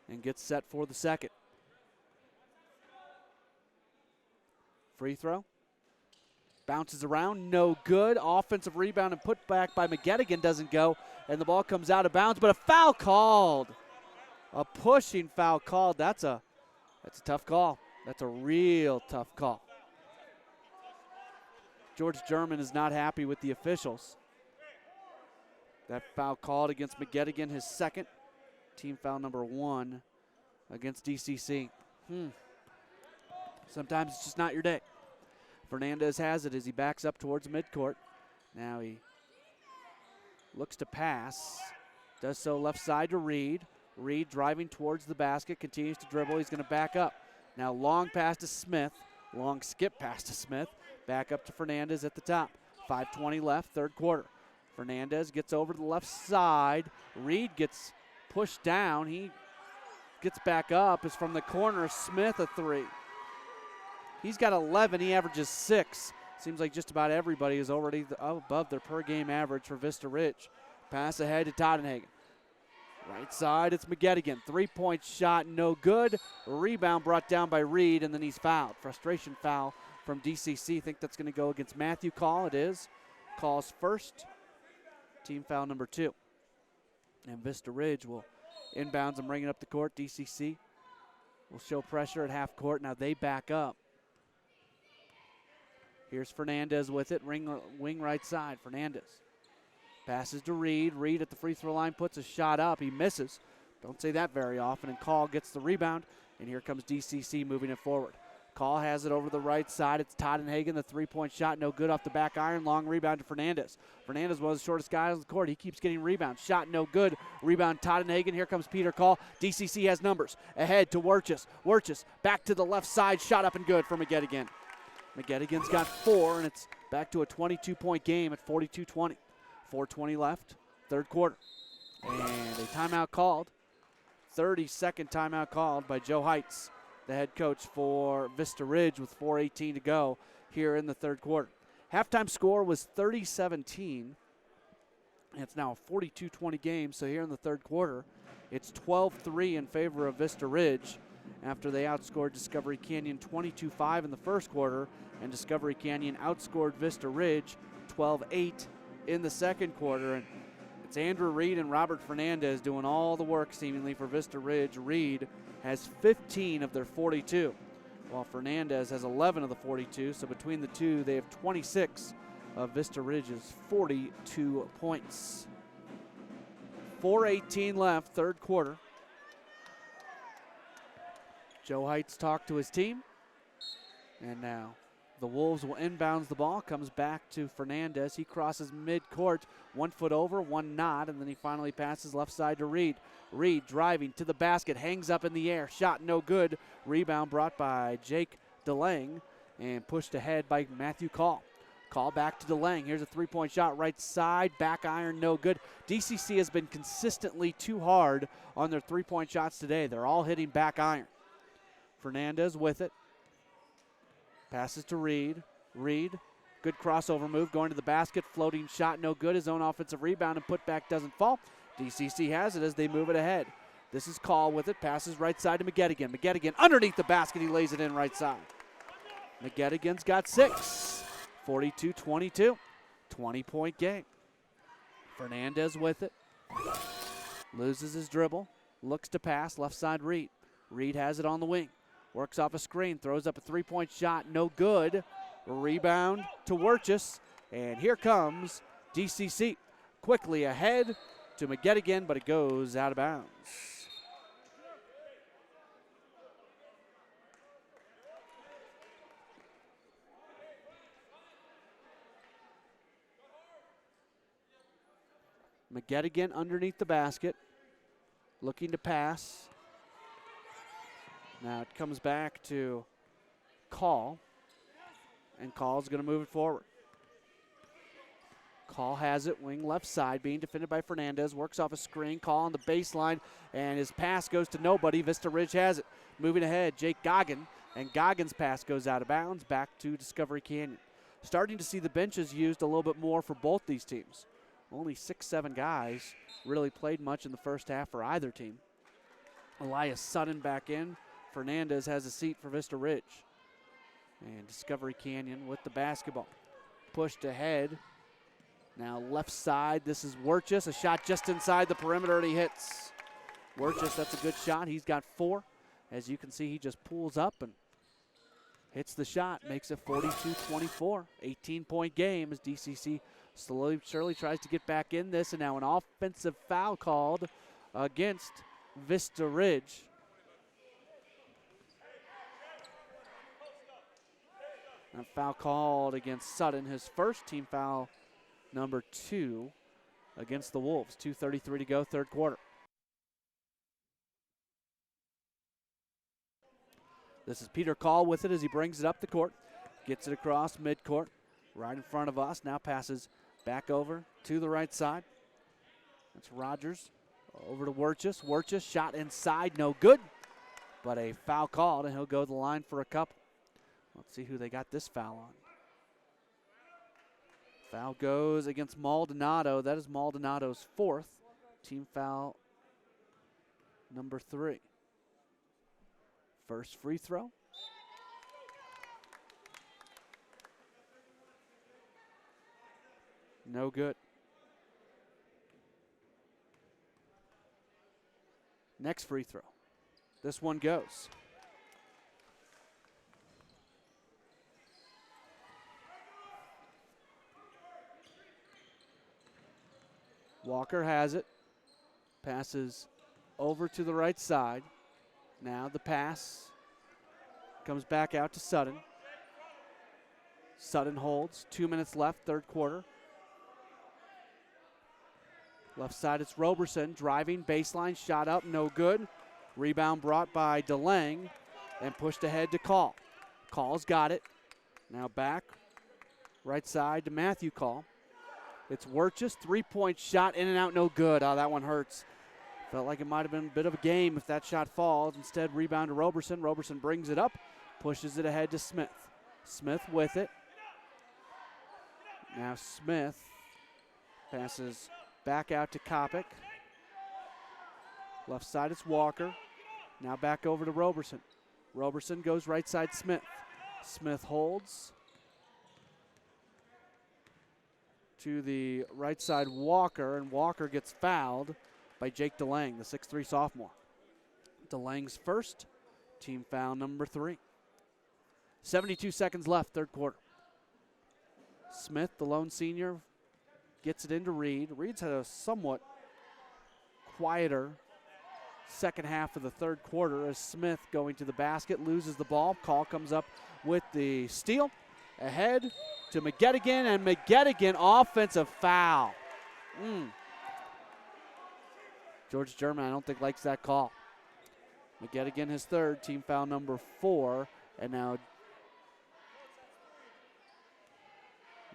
And gets set for the second. Free throw. Bounces around, no good. Offensive rebound and put back by McGettigan doesn't go, and the ball comes out of bounds, but a foul called. A pushing foul called. That's a tough call. That's a real tough call. George German is not happy with the officials. That foul called against McGettigan, his 2nd. Team foul number 1 against DCC. Sometimes it's just not your day. Fernandez has it as he backs up towards midcourt. Now he looks to pass. Does so left side to Reed. Reed driving towards the basket, continues to dribble. He's going to back up. Now long pass to Smith. Long skip pass to Smith. Back up to Fernandez at the top. 5:20 left, 3rd quarter. Fernandez gets over to the left side. Reed gets pushed down. He gets back up. It's from the corner. Smith a 3. He's got 11. He averages 6. Seems like just about everybody is already above their per game average for Vista Ridge. Pass ahead to Tottenhagen. Right side, it's McGettigan. 3-point shot, no good. Rebound brought down by Reed, and then he's fouled. Frustration foul from DCC. Think that's going to go against Matthew Call. It is. Call's first. Team foul number 2. And Vista Ridge will inbounds and bring it up the court. DCC will show pressure at half court. Now they back up. Here's Fernandez with it. Wing right side. Fernandez. Passes to Reed. Reed at the free throw line puts a shot up. He misses. Don't say that very often. And Call gets the rebound. And here comes DCC moving it forward. Call has it over the right side. It's Tottenhagen. The 3-point shot, no good off the back iron. Long rebound to Fernandez. Fernandez, one of the shortest guys on the court. He keeps getting rebounds. Shot no good. Rebound Tottenhagen. Here comes Peter Call. DCC has numbers. Ahead to Wirchus. Wirchus back to the left side. Shot up and good for McGettigan. McGettigan's got 4, and it's back to a 22-point game at 42-20. 4:20 left, 3rd quarter. And a timeout called. 30-second timeout called by Joe Heights, the head coach for Vista Ridge, with 4:18 to go here in the 3rd quarter. Halftime score was 30-17. It's now a 42-20 game, so here in the 3rd quarter, it's 12-3 in favor of Vista Ridge after they outscored Discovery Canyon 22-5 in the 1st quarter, and Discovery Canyon outscored Vista Ridge 12-8 in the 2nd quarter. And it's Andrew Reed and Robert Fernandez doing all the work seemingly for Vista Ridge. Reed has 15 of their 42, while Fernandez has 11 of the 42. So between the two, they have 26 of Vista Ridge's 42 points. 4:18 left, 3rd quarter. Joe Heights talked to his team, and now the Wolves will inbounds the ball. Comes back to Fernandez. He crosses midcourt, 1 foot over, 1 not, and then he finally passes left side to Reed. Reed driving to the basket, hangs up in the air. Shot no good. Rebound brought by Jake DeLang and pushed ahead by Matthew Call. Call back to DeLang. Here's a three-point shot, right side, back iron, no good. DCC has been consistently too hard on their three-point shots today. They're all hitting back iron. Fernandez with it. Passes to Reed. Reed, good crossover move, going to the basket, floating shot, no good. His own offensive rebound and putback doesn't fall. DCC has it as they move it ahead. This is Call with it, passes right side to McGettigan. McGettigan underneath the basket, he lays it in right side. McGettigan's got 6. 42-22, 20-point game. Fernandez with it. Loses his dribble, looks to pass, left side Reed. Reed has it on the wing. Works off a screen, throws up a three-point shot, no good. Rebound to Werchus, and here comes DCC. Quickly ahead to McGettigan, but it goes out of bounds. McGettigan underneath the basket, looking to pass. Now it comes back to Call, and Call's going to move it forward. Call has it, wing left side, being defended by Fernandez, works off a screen, Call on the baseline, and his pass goes to nobody. Vista Ridge has it. Moving ahead, Jake Goggin, and Goggin's pass goes out of bounds, back to Discovery Canyon. Starting to see the benches used a little bit more for both these teams. Only 6-7 guys really played much in the first half for either team. Elias Sutton back in. Fernandez has a seat for Vista Ridge. And Discovery Canyon with the basketball. Pushed ahead. Now left side, this is Werchus. A shot just inside the perimeter and he hits. Werchus, that's a good shot. He's got 4. As you can see, he just pulls up and hits the shot. Makes it 42-24. 18-point game as DCC slowly, surely tries to get back in this, and now an offensive foul called against Vista Ridge. A foul called against Sutton, his first team foul, number 2, against the Wolves. 2:33 to go, third quarter. This is Peter Call with it as he brings it up the court, gets it across midcourt, right in front of us, now passes back over to the right side. That's Rogers over to Werchus. Werchus shot inside, no good, but a foul called, and he'll go to the line for a couple. Let's see who they got this foul on. Foul goes against Maldonado. That is Maldonado's 4th. Team foul number 3. First free throw. No good. Next free throw. This one goes. Walker has it. Passes over to the right side. Now the pass comes back out to Sutton. Sutton holds. 2 minutes left, third quarter. Left side, it's Roberson driving, baseline, shot up, no good. Rebound brought by DeLang and pushed ahead to Call. Call's got it. Now back, right side to Matthew Call. It's Werchus, three-point shot, in and out, no good. Oh, that one hurts. Felt like it might have been a bit of a game if that shot falls. Instead, rebound to Roberson. Roberson brings it up, pushes it ahead to Smith. Smith with it. Now Smith passes back out to Kopic. Left side, it's Walker. Now back over to Roberson. Roberson goes right side, Smith. Smith holds. To the right side, Walker, and Walker gets fouled by Jake DeLang, the 6'3 sophomore. DeLang's first, team foul number 3. 72 seconds left, third quarter. Smith, the lone senior, gets it into Reed. Reed's had a somewhat quieter second half of the third quarter as Smith going to the basket, loses the ball. Call comes up with the steal. Ahead to McGettigan, and McGettigan offensive foul. George German, I don't think, likes that call. McGettigan his third, team foul number 4, and now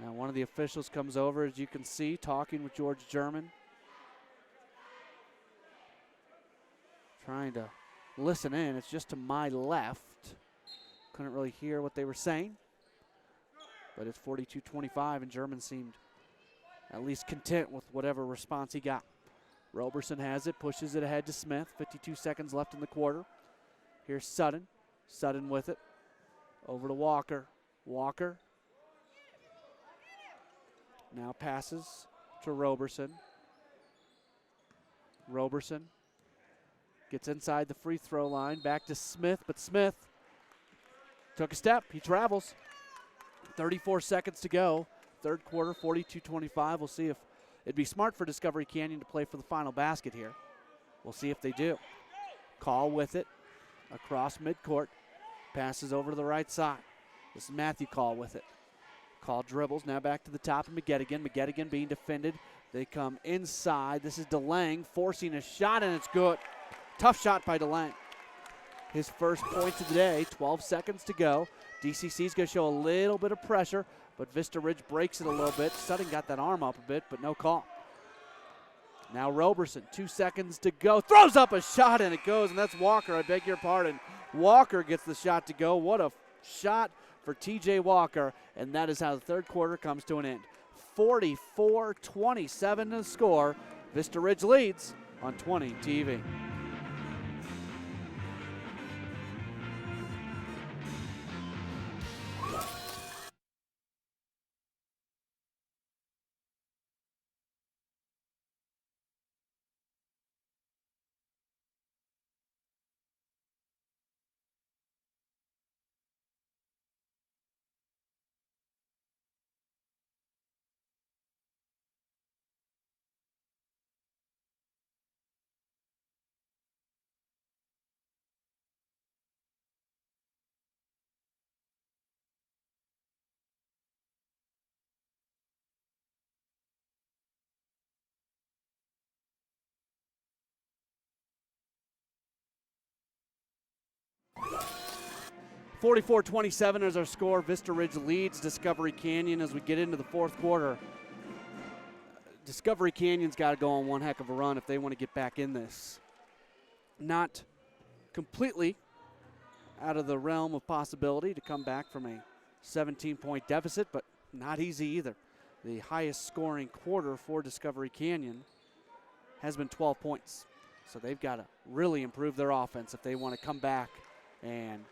Now one of the officials comes over, as you can see, talking with George German. Trying to listen in. It's just to my left. Couldn't really hear what they were saying. But it's 42-25, and German seemed at least content with whatever response he got. Roberson has it, pushes it ahead to Smith. 52 seconds left in the quarter. Here's Sutton. Sutton with it. Over to Walker. Walker now passes to Roberson. Roberson gets inside the free throw line. Back to Smith, but Smith took a step. He travels. 34 seconds to go. Third quarter, 42-25. We'll see if it'd be smart for Discovery Canyon to play for the final basket here. We'll see if they do. Call with it across midcourt. Passes over to the right side. This is Matthew Call with it. Call dribbles, now back to the top of McGettigan. McGettigan being defended. They come inside. This is DeLang forcing a shot, and it's good. Tough shot by DeLang. His first points of the day, 12 seconds to go. DCC's going to show a little bit of pressure, but Vista Ridge breaks it a little bit. Sutton got that arm up a bit, but no call. Now Roberson, 2 seconds to go. Throws up a shot, and it goes, and that's Walker. I beg your pardon. Walker gets the shot to go. What a shot for TJ Walker, and that is how the third quarter comes to an end. 44-27 to score. Vista Ridge leads on 20 TV. (44-27) is our score. Vista Ridge leads Discovery Canyon as we get into the fourth quarter. Discovery Canyon's got to go on one heck of a run if they want to get back in this. Not completely out of the realm of possibility to come back from a 17-point deficit, but not easy either. The highest scoring quarter for Discovery Canyon has been 12 points. So they've got to really improve their offense if they want to come back, and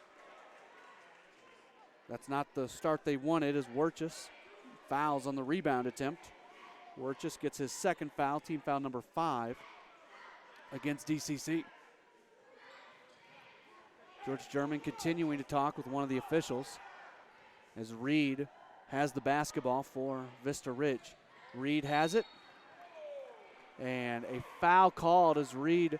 that's not the start they wanted as Wirtjes fouls on the rebound attempt. Wirtjes gets his second foul, team foul number 5 against DCC. George German continuing to talk with one of the officials as Reed has the basketball for Vista Ridge. Reed has it, and a foul called as Reed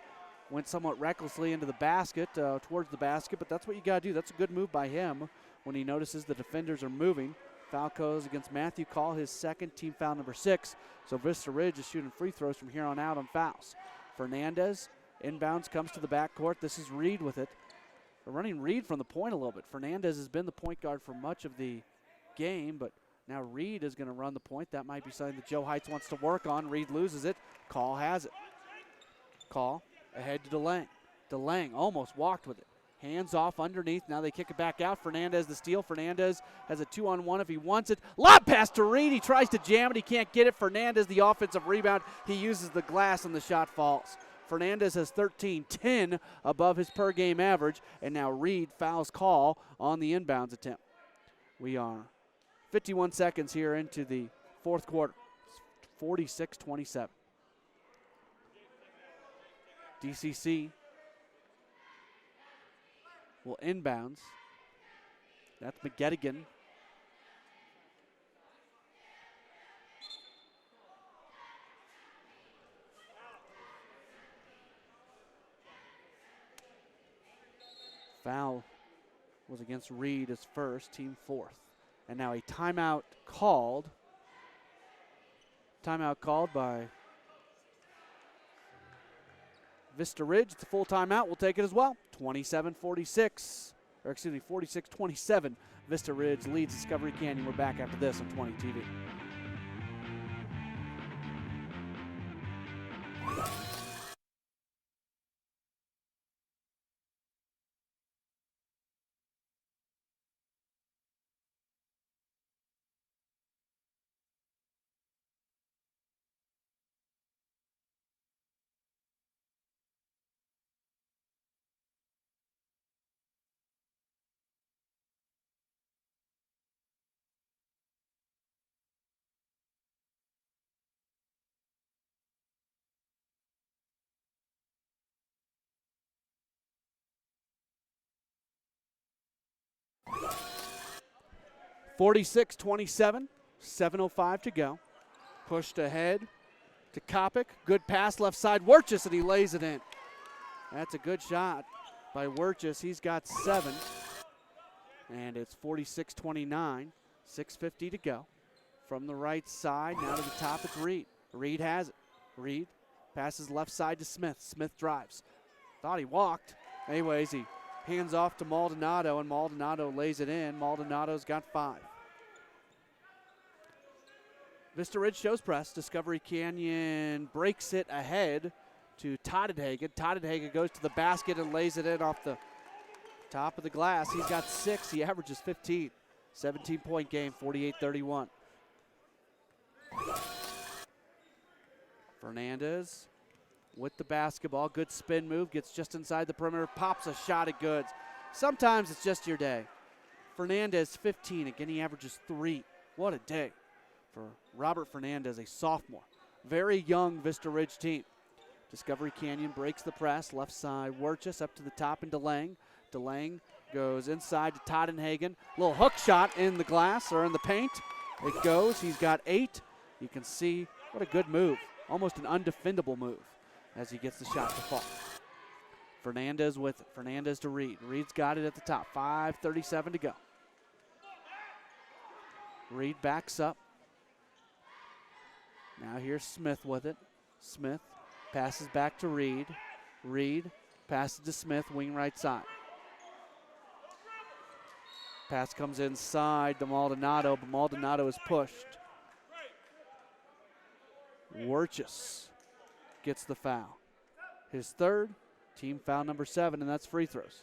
went somewhat recklessly into the basket, towards the basket, but that's what you got to do. That's a good move by him when he notices the defenders are moving. Foul goes against Matthew Call, his second, team foul number 6. So Vista Ridge is shooting free throws from here on out on fouls. Fernandez inbounds, comes to the backcourt. This is Reed with it. They're running Reed from the point a little bit. Fernandez has been the point guard for much of the game, but now Reed is going to run the point. That might be something that Joe Heights wants to work on. Reed loses it. Call has it. Call ahead to DeLang. DeLang almost walked with it. Hands off underneath. Now they kick it back out. Fernandez the steal. Fernandez has a 2-on-1 if he wants it. Lob pass to Reed. He tries to jam it. He can't get it. Fernandez the offensive rebound. He uses the glass and the shot falls. Fernandez has 13, 10 above his per game average. And now Reed fouls Call on the inbounds attempt. We are 51 seconds here into the fourth quarter. 46-27. DCC will inbounds. That's McGettigan. Foul was against Reed as first, team 4th. And now a timeout called. Timeout called by Vista Ridge. It's a full timeout. We'll take it as well. 27-46. 46-27. Vista Ridge leads Discovery Canyon. We're back after this on 20 TV. (46-27), 7:05 to go. Pushed ahead to Kopic. Good pass left side. Werchus, and he lays it in. That's a good shot by Werchus. He's got 7. And it's 46-29, 6:50 to go. From the right side, now to the top, it's Reed. Reed has it. Reed passes left side to Smith. Smith drives. Thought he walked. Anyways, he hands off to Maldonado, and Maldonado lays it in. Maldonado's got 5. Vista Ridge shows press. Discovery Canyon breaks it ahead to Toddenhagen. Toddenhagen goes to the basket and lays it in off the top of the glass. He's got 6. He averages 15. 17-point game, 48-31. Fernandez with the basketball. Good spin move. Gets just inside the perimeter. Pops a shot at goods. Sometimes it's just your day. Fernandez, 15. Again, he averages 3. What a day for Robert Fernandez, a sophomore. Very young Vista Ridge team. Discovery Canyon breaks the press. Left side, Werchus up to the top and DeLange. DeLange goes inside to Toddenhagen. Little hook shot in the glass or in the paint. It goes. He's got 8. You can see what a good move. Almost an undefendable move as he gets the shot to fall. Fernandez with it. Fernandez to Reed. Reed's got it at the top. 5:37 to go. Reed backs up. Now here's Smith with it. Smith passes back to Reed. Reed passes to Smith, wing right side. Pass comes inside to Maldonado, but Maldonado is pushed. Werchus gets the foul. His 3rd, team foul number 7, and that's free throws.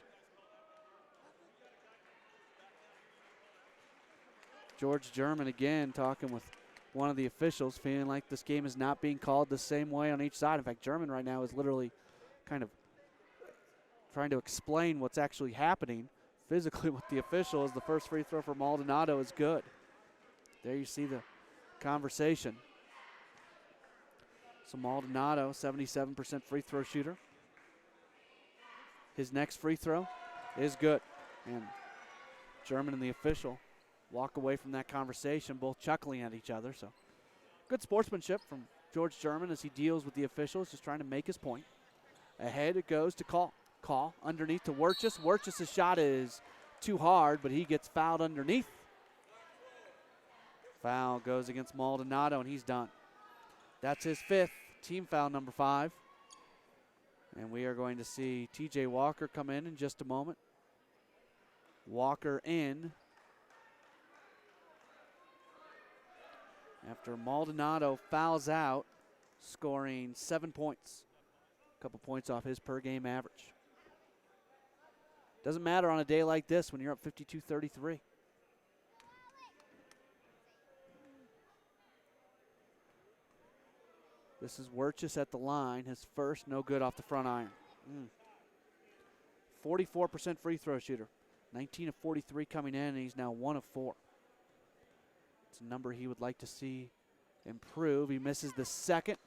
George German again talking with one of the officials, feeling like this game is not being called the same way on each side. In fact, German right now is literally kind of trying to explain what's actually happening physically with the official, as the first free throw for Maldonado is good. There you see the conversation. So Maldonado, 77% free throw shooter. His next free throw is good. And German and the official walk away from that conversation, both chuckling at each other. So good sportsmanship from George German as he deals with the officials, just trying to make his point. Ahead it goes to Call. Call underneath to Werchus. Werchus' shot is too hard, but he gets fouled underneath. Foul goes against Maldonado, and he's done. That's his 5th, team foul number 5. And we are going to see TJ Walker come in just a moment. Walker in after Maldonado fouls out, scoring 7 points. A couple points off his per game average. Doesn't matter on a day like this when you're up 52-33. This is Werchus at the line. His first, no good off the front iron. 44% free throw shooter. 19 of 43 coming in, and he's now 1 of 4. It's a number he would like to see improve. He misses the 2nd.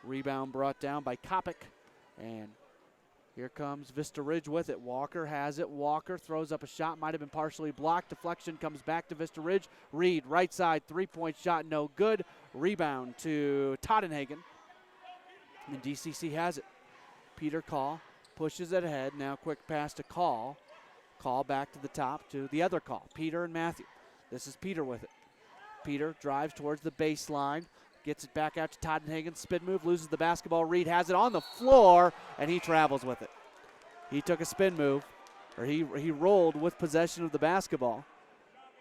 Rebound brought down by Kopic. And here comes Vista Ridge with it. Walker has it. Walker throws up a shot. Might have been partially blocked. Deflection comes back to Vista Ridge. Reed, right side, 3-point shot, no good. Rebound to Toddenhagen. And DCC has it. Peter Call pushes it ahead. Now quick pass to Call. Call back to the top to the other Call. Peter and Matthew. This is Peter with it. Peter drives towards the baseline. Gets it back out to Toddenhagen. Spin move, loses the basketball. Reed has it on the floor, and he travels with it. He took a spin move, or he rolled with possession of the basketball.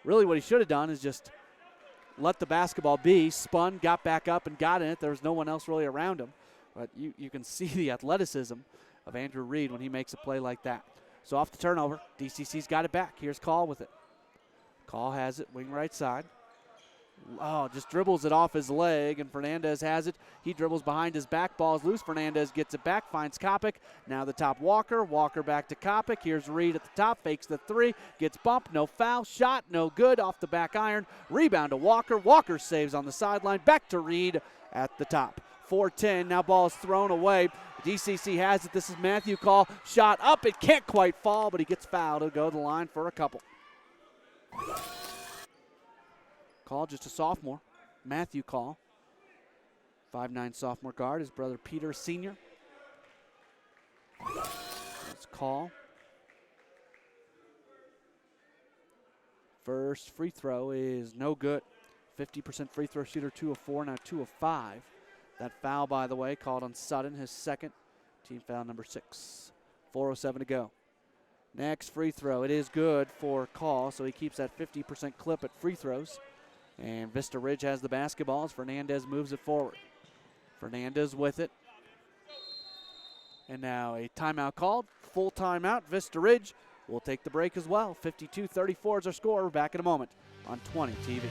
Really what he should have done is just let the basketball be, spun, got back up, and got in it. There was no one else really around him. But you can see the athleticism of Andrew Reed when he makes a play like that. So off the turnover, DCC's got it back. Here's Call with it. Call has it, wing right side. Oh, just dribbles it off his leg, and Fernandez has it. He dribbles behind his back, ball's loose. Fernandez gets it back, finds Kopic. Now the top Walker. Walker back to Kopic. Here's Reed at the top, fakes the three, gets bumped, no foul, shot, no good, off the back iron. Rebound to Walker. Walker saves on the sideline, back to Reed at the top. 4-10, now ball is thrown away. DCC has it. This is Matthew Call. Shot up, it can't quite fall, but he gets fouled. He'll go to the line for a couple. Call, just a sophomore. Matthew Call. 5'9" sophomore guard. His brother Peter, senior. That's Call. First free throw is no good. 50% free throw shooter, 2 of 4, now 2 of 5. That foul, by the way, called on Sutton, his second. Team foul number 6. 4:07 to go. Next free throw, it is good for Call, so he keeps that 50% clip at free throws. And Vista Ridge has the basketball as Fernandez moves it forward. Fernandez with it. And now a timeout called. Full timeout. Vista Ridge will take the break as well. 52-34 is our score. We're back in a moment on 20 TV.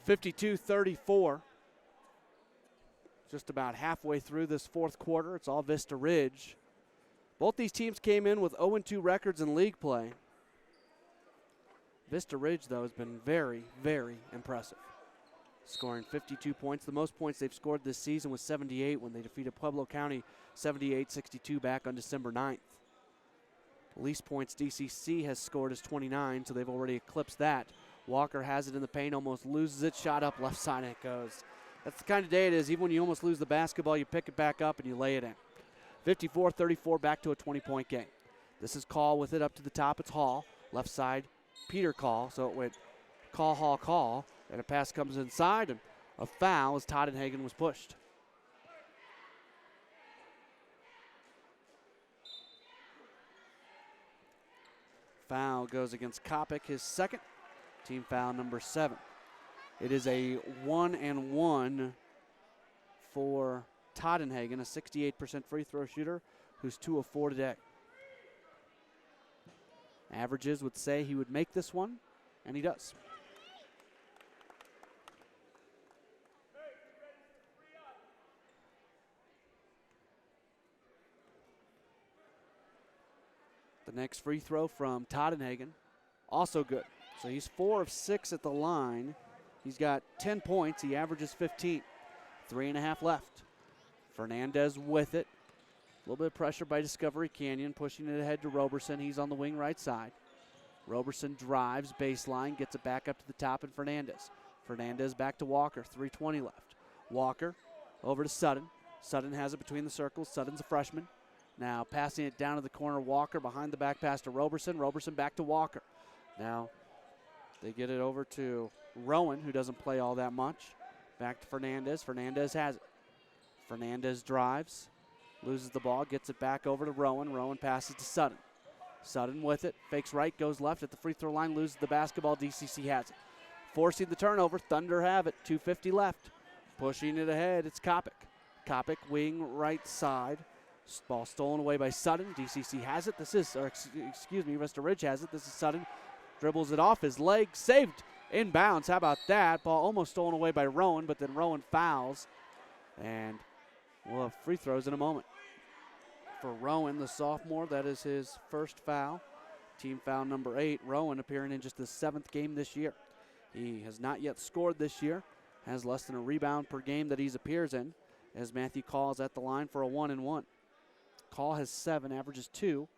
(52-34). Just about halfway through this fourth quarter. It's all Vista Ridge. Both these teams came in with 0-2 records in league play. Vista Ridge, though, has been very, very impressive. Scoring 52 points. The most points they've scored this season was 78 when they defeated Pueblo County 78-62 back on December 9th. The least points DCC has scored is 29, so they've already eclipsed that. Walker has it in the paint, almost loses it, shot up, left side, and it goes. That's the kind of day it is. Even when you almost lose the basketball, you pick it back up and you lay it in. 54-34, back to a 20-point game. This is Call with it up to the top. It's Hall. Left side, Peter Call. So it went Call, Hall, Call. And a pass comes inside, and a foul as Toddenhagen was pushed. Foul goes against Kopic, his second. Team foul number 7. It is a 1-and-1 for Toddenhagen, a 68% free throw shooter who's 2 of 4 today. Averages would say he would make this one, and he does. The next free throw from Toddenhagen, also good. So he's 4 of 6 at the line. He's got 10 points. He averages 15. 3.5 left. Fernandez with it. A little bit of pressure by Discovery Canyon, pushing it ahead to Roberson. He's on the wing right side. Roberson drives, baseline, gets it back up to the top, and Fernandez. Fernandez back to Walker, 3:20 left. Walker over to Sutton. Sutton has it between the circles. Sutton's a freshman. Now passing it down to the corner, Walker behind the back pass to Roberson. Roberson back to Walker. Now they get it over to Rowan, who doesn't play all that much. Back to Fernandez. Fernandez has it. Fernandez drives, loses the ball, gets it back over to Rowan. Rowan passes to Sutton. Sutton with it, fakes right, goes left at the free throw line, loses the basketball. DCC has it. Forcing the turnover, Thunder have it. 2:50 left. Pushing it ahead, it's Kopic. Kopic, wing right side. Ball stolen away by Sutton. DCC has it. Vista Ridge has it. This is Sutton. Dribbles it off his leg, saved inbounds. How about that? Ball almost stolen away by Rowan, but then Rowan fouls. And we'll have free throws in a moment. For Rowan, the sophomore, that is his first foul. Team foul number 8. Rowan appearing in just his 7th game this year. He has not yet scored this year, has less than a rebound per game that he appears in, as Matthew Call is at the line for a 1-and-1. Call has 7, averages 2.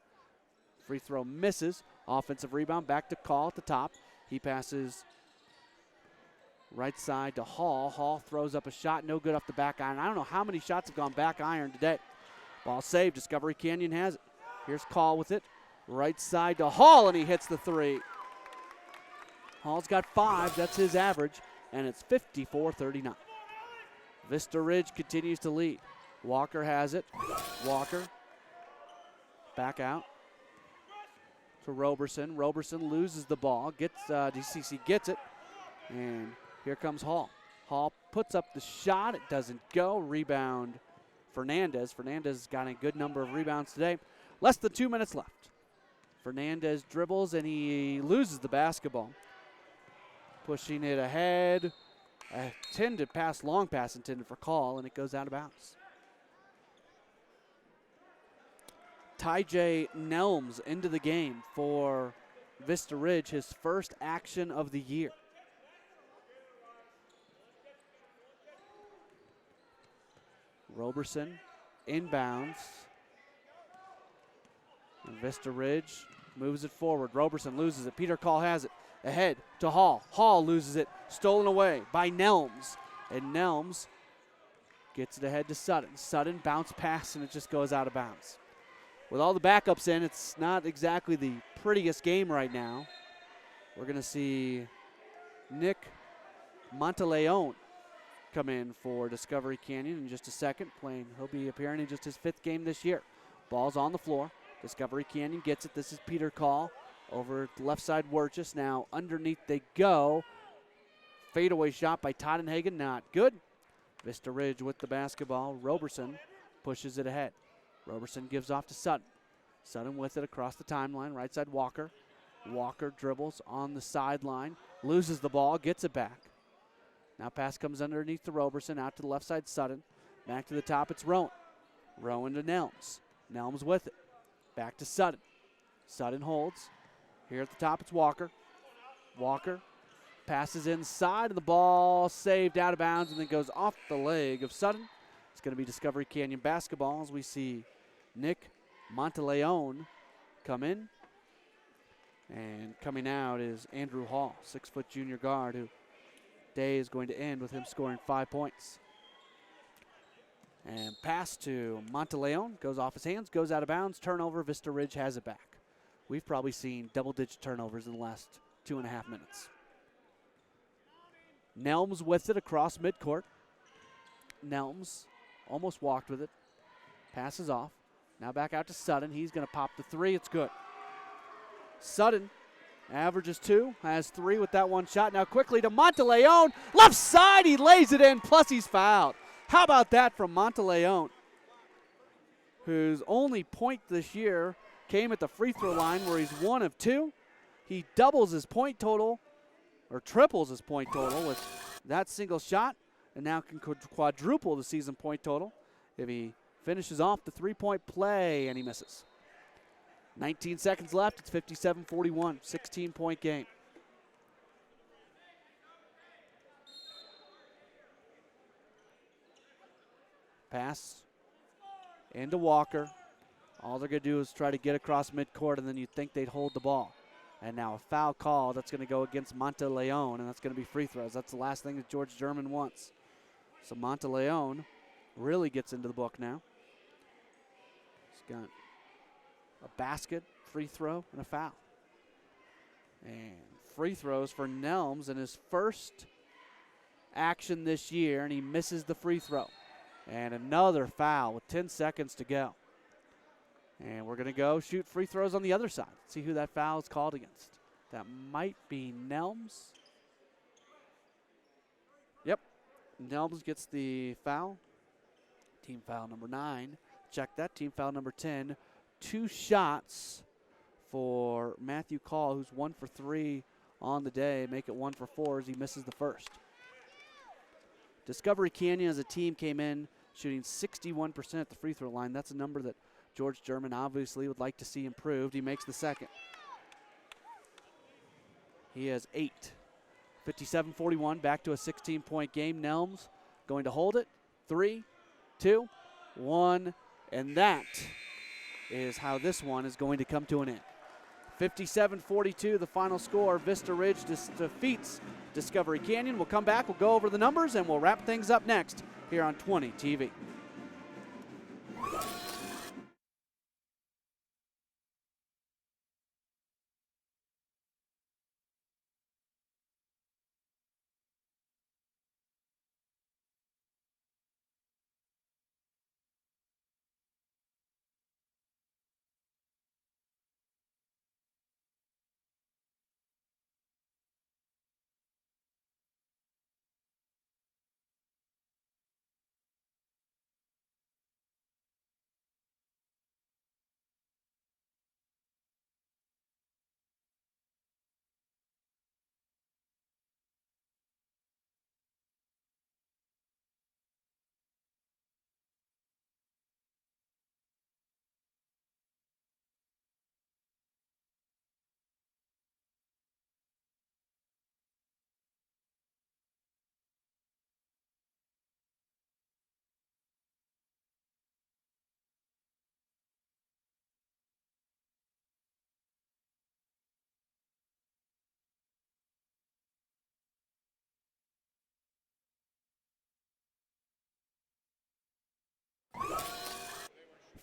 Free throw misses. Offensive rebound back to Call at the top. He passes right side to Hall. Hall throws up a shot, no good off the back iron. I don't know how many shots have gone back iron today. Ball saved. Discovery Canyon has it. Here's Call with it. Right side to Hall, and he hits the 3. Hall's got 5. That's his average, and it's 54-39. Vista Ridge continues to lead. Walker has it. Walker back out to Roberson. Roberson loses the ball. DCC gets it, and here comes Hall. Hall puts up the shot. It doesn't go. Rebound Fernandez. Fernandez got a good number of rebounds today. Less than 2 minutes left. Fernandez dribbles, and he loses the basketball. Pushing it ahead. Intended pass, long pass intended for Call, and it goes out of bounds. Ty-J Nelms into the game for Vista Ridge, his first action of the year. Roberson inbounds. And Vista Ridge moves it forward. Roberson loses it. Peter Call has it. Ahead to Hall. Hall loses it. Stolen away by Nelms. And Nelms gets it ahead to Sutton. Sutton bounce pass, and it just goes out of bounds. With all the backups in, it's not exactly the prettiest game right now. We're going to see Nick Monteleone come in for Discovery Canyon in just a second. He'll be appearing in just his 5th game this year. Ball's on the floor. Discovery Canyon gets it. This is Peter Call over the left side. Wirtjes now underneath they go. Fadeaway shot by Tottenhagen, not good. Vista Ridge with the basketball. Roberson pushes it ahead. Roberson gives off to Sutton. Sutton with it across the timeline. Right side Walker. Walker dribbles on the sideline. Loses the ball, gets it back. Now pass comes underneath to Roberson. Out to the left side Sutton. Back to the top, it's Rowan. Rowan to Nelms. Nelms with it. Back to Sutton. Sutton holds. Here at the top, it's Walker. Walker passes inside, and the ball saved out of bounds and then goes off the leg of Sutton. It's going to be Discovery Canyon basketball as we see Nick Monteleone come in. And coming out is Andrew Hall, 6-foot junior guard, who day is going to end with him scoring 5 points. And pass to Monteleone, goes off his hands, goes out of bounds. Turnover, Vista Ridge has it back. We've probably seen double-digit turnovers in the last 2.5 minutes. Nelms with it across midcourt. Nelms almost walked with it. Passes off. Now back out to Sutton. He's going to pop the 3. It's good. Sutton averages 2, has 3 with that one shot. Now quickly to Monteleone. Left side, he lays it in, plus he's fouled. How about that from Monteleone, whose only point this year came at the free throw line where he's 1 of 2. He doubles his point total, or triples his point total with that single shot, and now can quadruple the season point total if he finishes off the 3-point play, and he misses. 19 seconds left. It's 57-41, 16-point game. Pass into Walker. All they're going to do is try to get across midcourt, and then you'd think they'd hold the ball. And now a foul call that's going to go against Monteleone, and that's going to be free throws. That's the last thing that George German wants. So Monteleone really gets into the book now. He's got a basket, free throw, and a foul. And free throws for Nelms in his first action this year, and he misses the free throw. And another foul with 10 seconds to go. And we're going to go shoot free throws on the other side. See who that foul is called against. That might be Nelms. Yep. Nelms gets the foul. Team foul number 9. Check that. Team foul number 10. 2 shots for Matthew Call, who's 1 for 3 on the day, make it 1 for 4 as he misses the first. Discovery Canyon as a team came in shooting 61% at the free throw line. That's a number that George German obviously would like to see improved. He makes the second. He has 8. 57-41, back to a 16-point game. Nelms going to hold it. 3, 2, 1, and that is how this one is going to come to an end. 57-42, the final score. Vista Ridge defeats Discovery Canyon. We'll come back, we'll go over the numbers, and we'll wrap things up next here on 20 TV.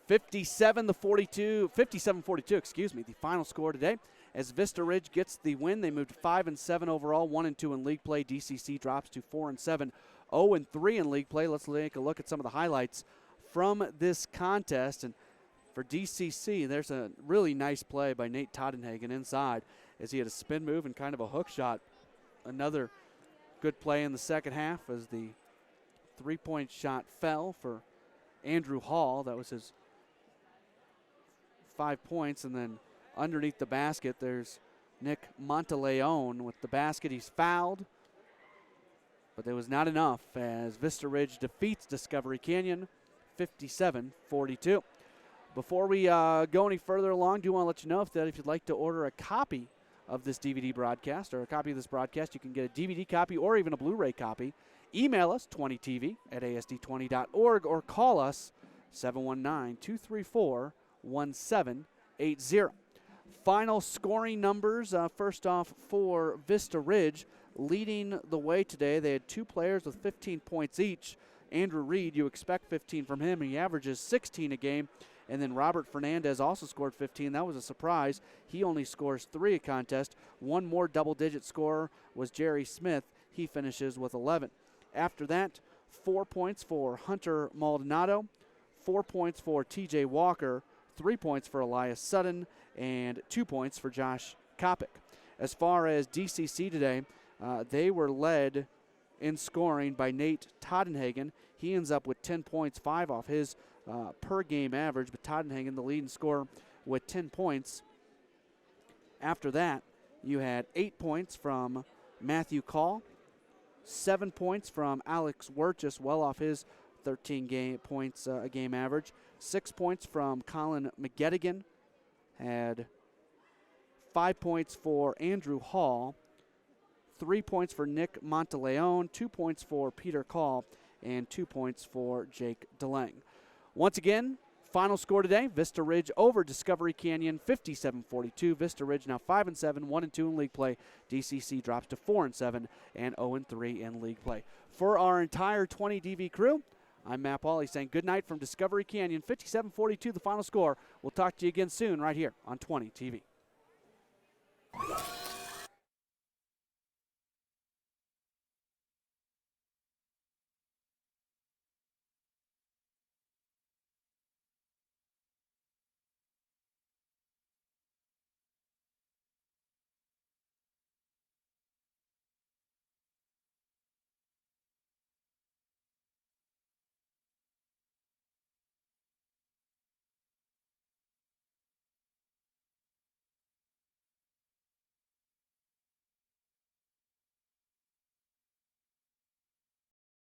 $57-42, the final score today. As Vista Ridge gets the win, they moved 5-7 overall, 1-2 in league play. DCC drops to 4-7, 0-3 in league play. Let's take a look at some of the highlights from this contest. And for DCC, there's a really nice play by Nate Toddenhagen inside as he had a spin move and kind of a hook shot. Another good play in the second half as the three-point shot fell for Andrew Hall. That was his 5 points, and then underneath the basket there's Nick Monteleone with the basket. He's fouled, but there was not enough as Vista Ridge defeats Discovery Canyon 57-42. Before we go any further along, do want to let you know that if you'd like to order a copy of this DVD broadcast or a copy of this broadcast, you can get a DVD copy or even a Blu-ray copy. Email us 20tv@asd20.org or call us 719-234-1780. Final scoring numbers, first off for Vista Ridge, leading the way today. They had 2 players with 15 points each. Andrew Reed, you expect 15 from him. He averages 16 a game. And then Robert Fernandez also scored 15. That was a surprise. He only scores 3 a contest. One more double-digit scorer was Jerry Smith. He finishes with 11. After that, 4 points for Hunter Maldonado, 4 points for TJ Walker, 3 points for Elias Sutton, and 2 points for Josh Kopic. As far as DCC today, they were led in scoring by Nate Toddenhagen. He ends up with 10 points, 5 off his per-game average, but Toddenhagen, the leading scorer, with 10 points. After that, you had 8 points from Matthew Call, 7 points from Alex Werchus, well off his 13 points a game average. 6 points from Colin McGettigan, had 5 points for Andrew Hall, 3 points for Nick Monteleone, 2 points for Peter Call, and 2 points for Jake DeLang. Once again, final score today, Vista Ridge over Discovery Canyon, 57-42. Vista Ridge now 5-7, 1-2 in league play. DCC drops to 4-7 and 0-3 in league play. For our entire 20 DV crew, I'm Matt Pauley saying good night from Discovery Canyon, 57-42 the final score. We'll talk to you again soon right here on 20 TV.